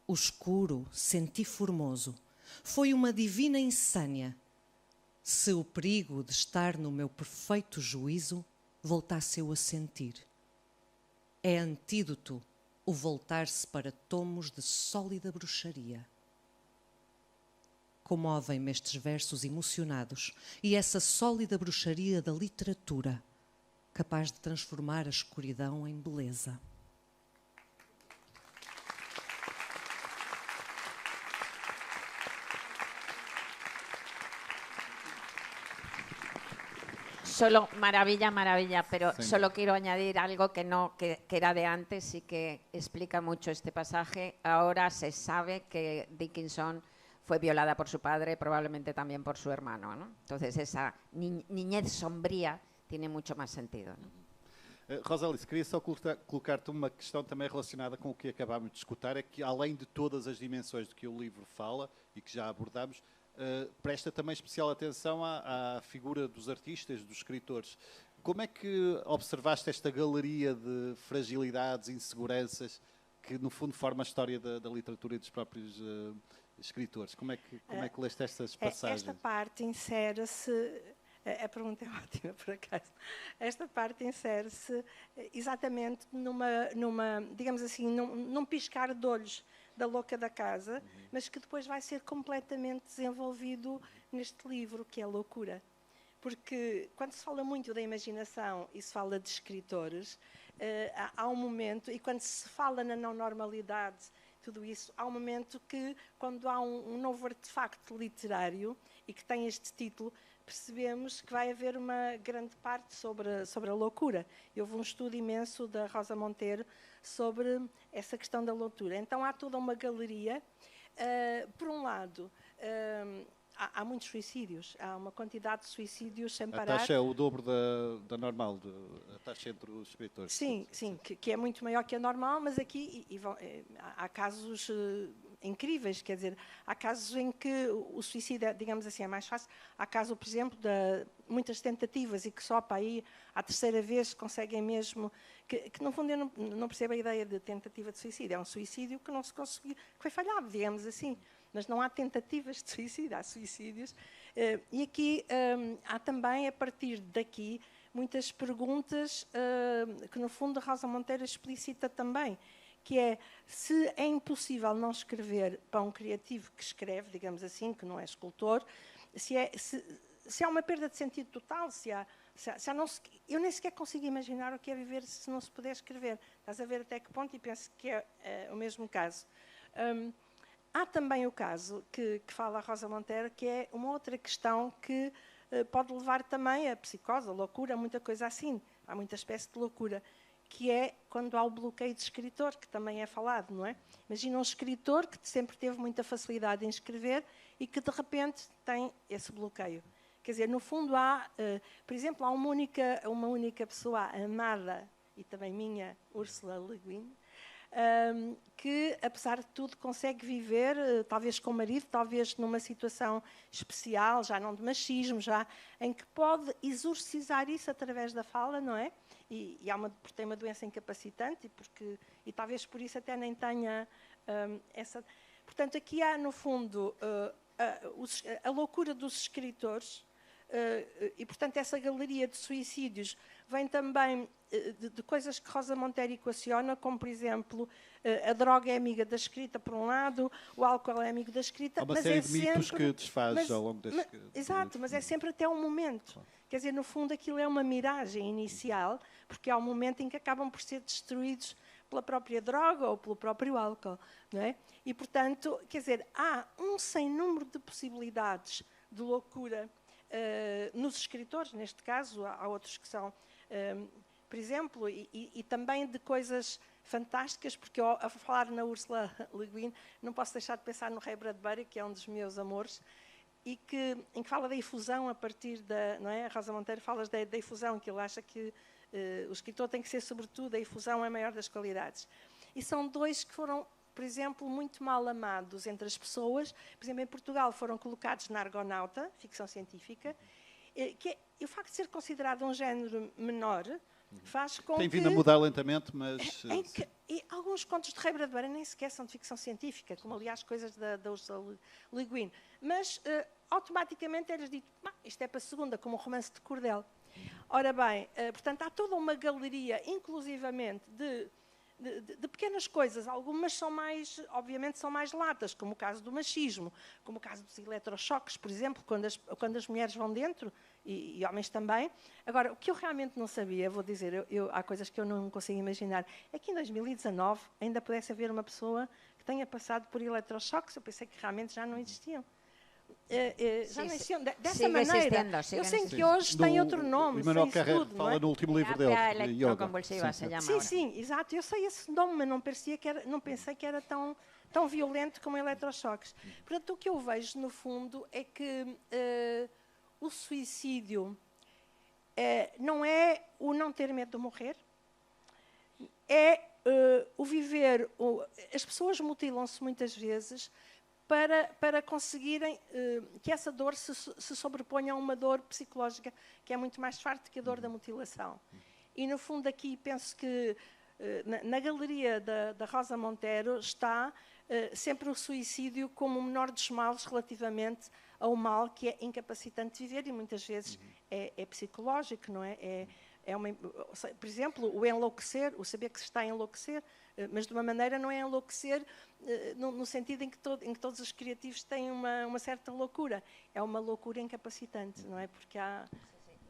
O escuro senti formoso. Foi uma divina insânia. Se o perigo de estar no meu perfeito juízo voltasse eu a sentir. É antídoto o voltar-se para tomos de sólida bruxaria. Comovem-me estes versos emocionados e essa sólida bruxaria da literatura, capaz de transformar a escuridão em beleza. Solo maravilla, maravilla, pero Sí. solo quiero añadir algo que era de antes y que explica mucho este pasaje. Ahora se sabe que Dickinson fue violada por su padre, probablemente también por su hermano, ¿no? Entonces esa niñez sombría tiene mucho más sentido, ¿no? Rosalice, queria só colocar-te uma questão também relacionada com o que acabámos de escutar, é que além de todas as dimensões de que o livro fala e que já abordamos, presta também especial atenção à figura dos artistas, dos escritores. Como é que observaste esta galeria de fragilidades, inseguranças, que no fundo forma a história da literatura e dos próprios escritores? Como é que leste estas passagens? Esta parte insere-se... A pergunta é ótima, por acaso. Esta parte insere-se exatamente numa digamos assim, num piscar de olhos da louca da casa, mas que depois vai ser completamente desenvolvido neste livro, que é a loucura. Porque quando se fala muito da imaginação e se fala de escritores, há um momento, e quando se fala na não normalidade, tudo isso, há um momento que, quando há um novo artefacto literário e que tem este título, percebemos que vai haver uma grande parte sobre a loucura. Houve um estudo imenso da Rosa Monteiro sobre essa questão da loucura. Então há toda uma galeria. Por um lado, há muitos suicídios, há uma quantidade de suicídios sem parar. A taxa é o dobro da normal, a taxa entre os escritores. Sim, que é muito maior que a normal, mas aqui há casos incríveis, quer dizer, há casos em que o suicídio, digamos assim, é mais fácil. Há casos, por exemplo, de muitas tentativas e que só para aí, à terceira vez, conseguem mesmo... Que no fundo, eu não percebo a ideia de tentativa de suicídio. É um suicídio que não se conseguiu, que foi falhado, digamos assim. Mas não há tentativas de suicídio, há suicídios. E aqui há também, a partir daqui, muitas perguntas que, no fundo, a Rosa Monteiro explicita também, que é se é impossível não escrever para um criativo que escreve, digamos assim, que não é escultor, se há uma perda de sentido total, eu nem sequer consigo imaginar o que é viver se não se puder escrever. Estás a ver até que ponto, e penso que é o mesmo caso. Há também o caso que fala a Rosa Monteiro, que é uma outra questão que pode levar também a psicose, a loucura, muita coisa assim. Há muita espécie de loucura, que é quando há o bloqueio de escritor, que também é falado, não é? Imagina um escritor que sempre teve muita facilidade em escrever e que, de repente, tem esse bloqueio. Quer dizer, no fundo, por exemplo, há uma única pessoa amada, e também minha, Ursula Le Guin, que, apesar de tudo, consegue viver, talvez com o marido, talvez numa situação especial, já não de machismo, já em que pode exorcizar isso através da fala, não é? E porque tem uma doença incapacitante e talvez por isso até nem tenha essa... Portanto, aqui há, no fundo, a loucura dos escritores e, portanto, essa galeria de suicídios vem também de coisas que Rosa Monteiro equaciona, como, por exemplo, a droga é amiga da escrita, por um lado, o álcool é amigo da escrita. Há uma série de mitos que desfaz ao longo das... Exato, mas é sempre até um momento. Claro. Quer dizer, no fundo, aquilo é uma miragem inicial, porque há um momento em que acabam por ser destruídos pela própria droga ou pelo próprio álcool, não é? E, portanto, quer dizer, há um sem número de possibilidades de loucura nos escritores, neste caso, há outros que são, por exemplo, e também de coisas fantásticas, porque eu, a falar na Ursula Le Guin, não posso deixar de pensar no Ray Bradbury, que é um dos meus amores, em que fala da efusão a partir da... Não é? A Rosa Monteiro fala da efusão, que ele acha que o escritor tem que ser, sobretudo, a efusão é a maior das qualidades. E são dois que foram, por exemplo, muito mal amados entre as pessoas. Por exemplo, em Portugal foram colocados na Argonauta, ficção científica, que o facto de ser considerado um género menor faz com que... Tem vindo a mudar lentamente, mas... E alguns contos de Ray Bradbury nem sequer são de ficção científica, como aliás coisas da Ursula Le Guin. Mas automaticamente é-lhes dito, isto é para a segunda, como o romance de Cordel. Ora bem, portanto, há toda uma galeria, inclusivamente, de pequenas coisas. Algumas são mais, obviamente, são mais latas, como o caso do machismo, como o caso dos eletrochoques, por exemplo, quando as mulheres vão dentro, e homens também. Agora, o que eu realmente não sabia, vou dizer, há coisas que eu não consigo imaginar, é que em 2019 ainda pudesse haver uma pessoa que tenha passado por eletrochoques. Eu pensei que realmente já não existiam. Já não existiam dessa maneira. Eu sei que hoje tem outro nome. O Emanuel Carrera fala no último livro dele, Yoga. Sim, exato. Eu sei esse nome, mas não pensei que era tão violento como eletrochoques. Portanto, o que eu vejo, no fundo, é que o suicídio não é o não ter medo de morrer, é o viver. As pessoas mutilam-se muitas vezes para conseguirem que essa dor se sobreponha a uma dor psicológica que é muito mais forte que a dor da mutilação. E, no fundo, aqui penso que na galeria da Rosa Monteiro está sempre o suicídio como o menor dos males relativamente ao mal que é incapacitante de viver, e muitas vezes é psicológico, não é? Por exemplo, o enlouquecer, o saber que se está a enlouquecer, mas de uma maneira não é enlouquecer no sentido em que todos os criativos têm uma certa loucura. É uma loucura incapacitante, não é? Porque há...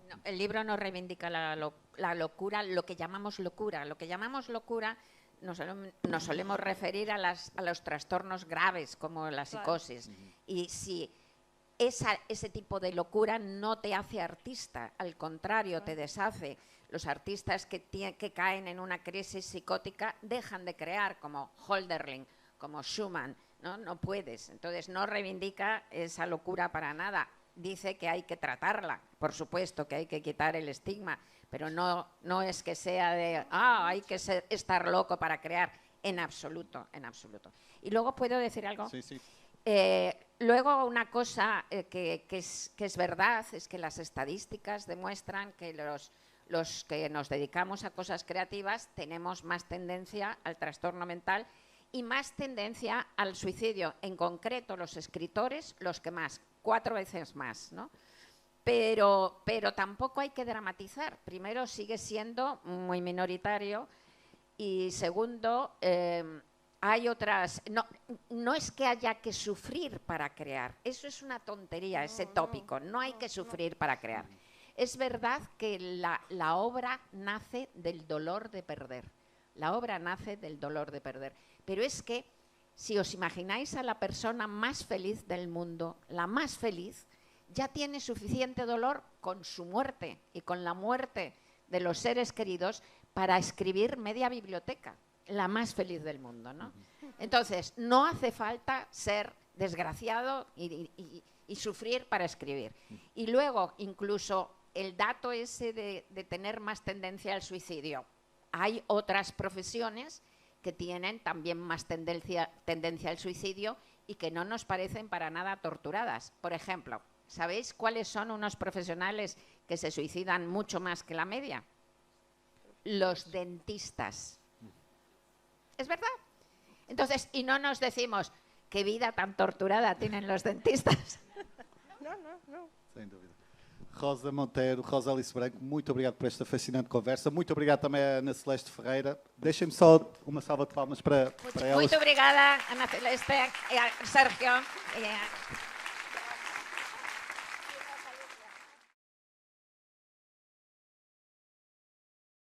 No, el libro no reivindica la locura, lo que llamamos locura. Lo que llamamos locura nos solemos referir a los trastornos graves como la psicosis. Claro. Y si ese tipo de locura no te hace artista, al contrario, te deshace. Los artistas que caen en una crisis psicótica dejan de crear, como Hölderlin, como Schumann, no puedes. Entonces no reivindica esa locura para nada. Dice que hay que tratarla, por supuesto que hay que quitar el estigma, pero no es que sea de, hay que estar loco para crear, en absoluto, en absoluto. Y luego, ¿puedo decir algo? Sí, sí. Luego, una cosa que es verdad es que las estadísticas demuestran que los que nos dedicamos a cosas creativas tenemos más tendencia al trastorno mental y más tendencia al suicidio. En concreto, los escritores, los que más, 4 veces más, ¿no? Pero tampoco hay que dramatizar. Primero, sigue siendo muy minoritario y segundo, hay otras... No es que haya que sufrir para crear. Eso es una tontería, ese tópico. No hay que sufrir para crear. Es verdad que la obra nace del dolor de perder. La obra nace del dolor de perder. Pero es que, si os imagináis a la persona más feliz del mundo, la más feliz, ya tiene suficiente dolor con su muerte y con la muerte de los seres queridos para escribir media biblioteca, la más feliz del mundo, ¿no? Entonces, no hace falta ser desgraciado y sufrir para escribir. Y luego, incluso el dato ese de tener más tendencia al suicidio. Hay otras profesiones que tienen también más tendencia al suicidio y que no nos parecen para nada torturadas. Por ejemplo, ¿sabéis cuáles son unos profesionales que se suicidan mucho más que la media? Los dentistas. ¿Es verdad? Entonces, y no nos decimos, ¿qué vida tan torturada tienen los dentistas? No. Sem dúvida. Rosa Monteiro, Rosa Alice Branco, muito obrigado por esta fascinante conversa. Muito obrigado também a Ana Celeste Ferreira. Deixem-me só uma salva de palmas para elas. Muito obrigada, Ana Celeste, Sergio.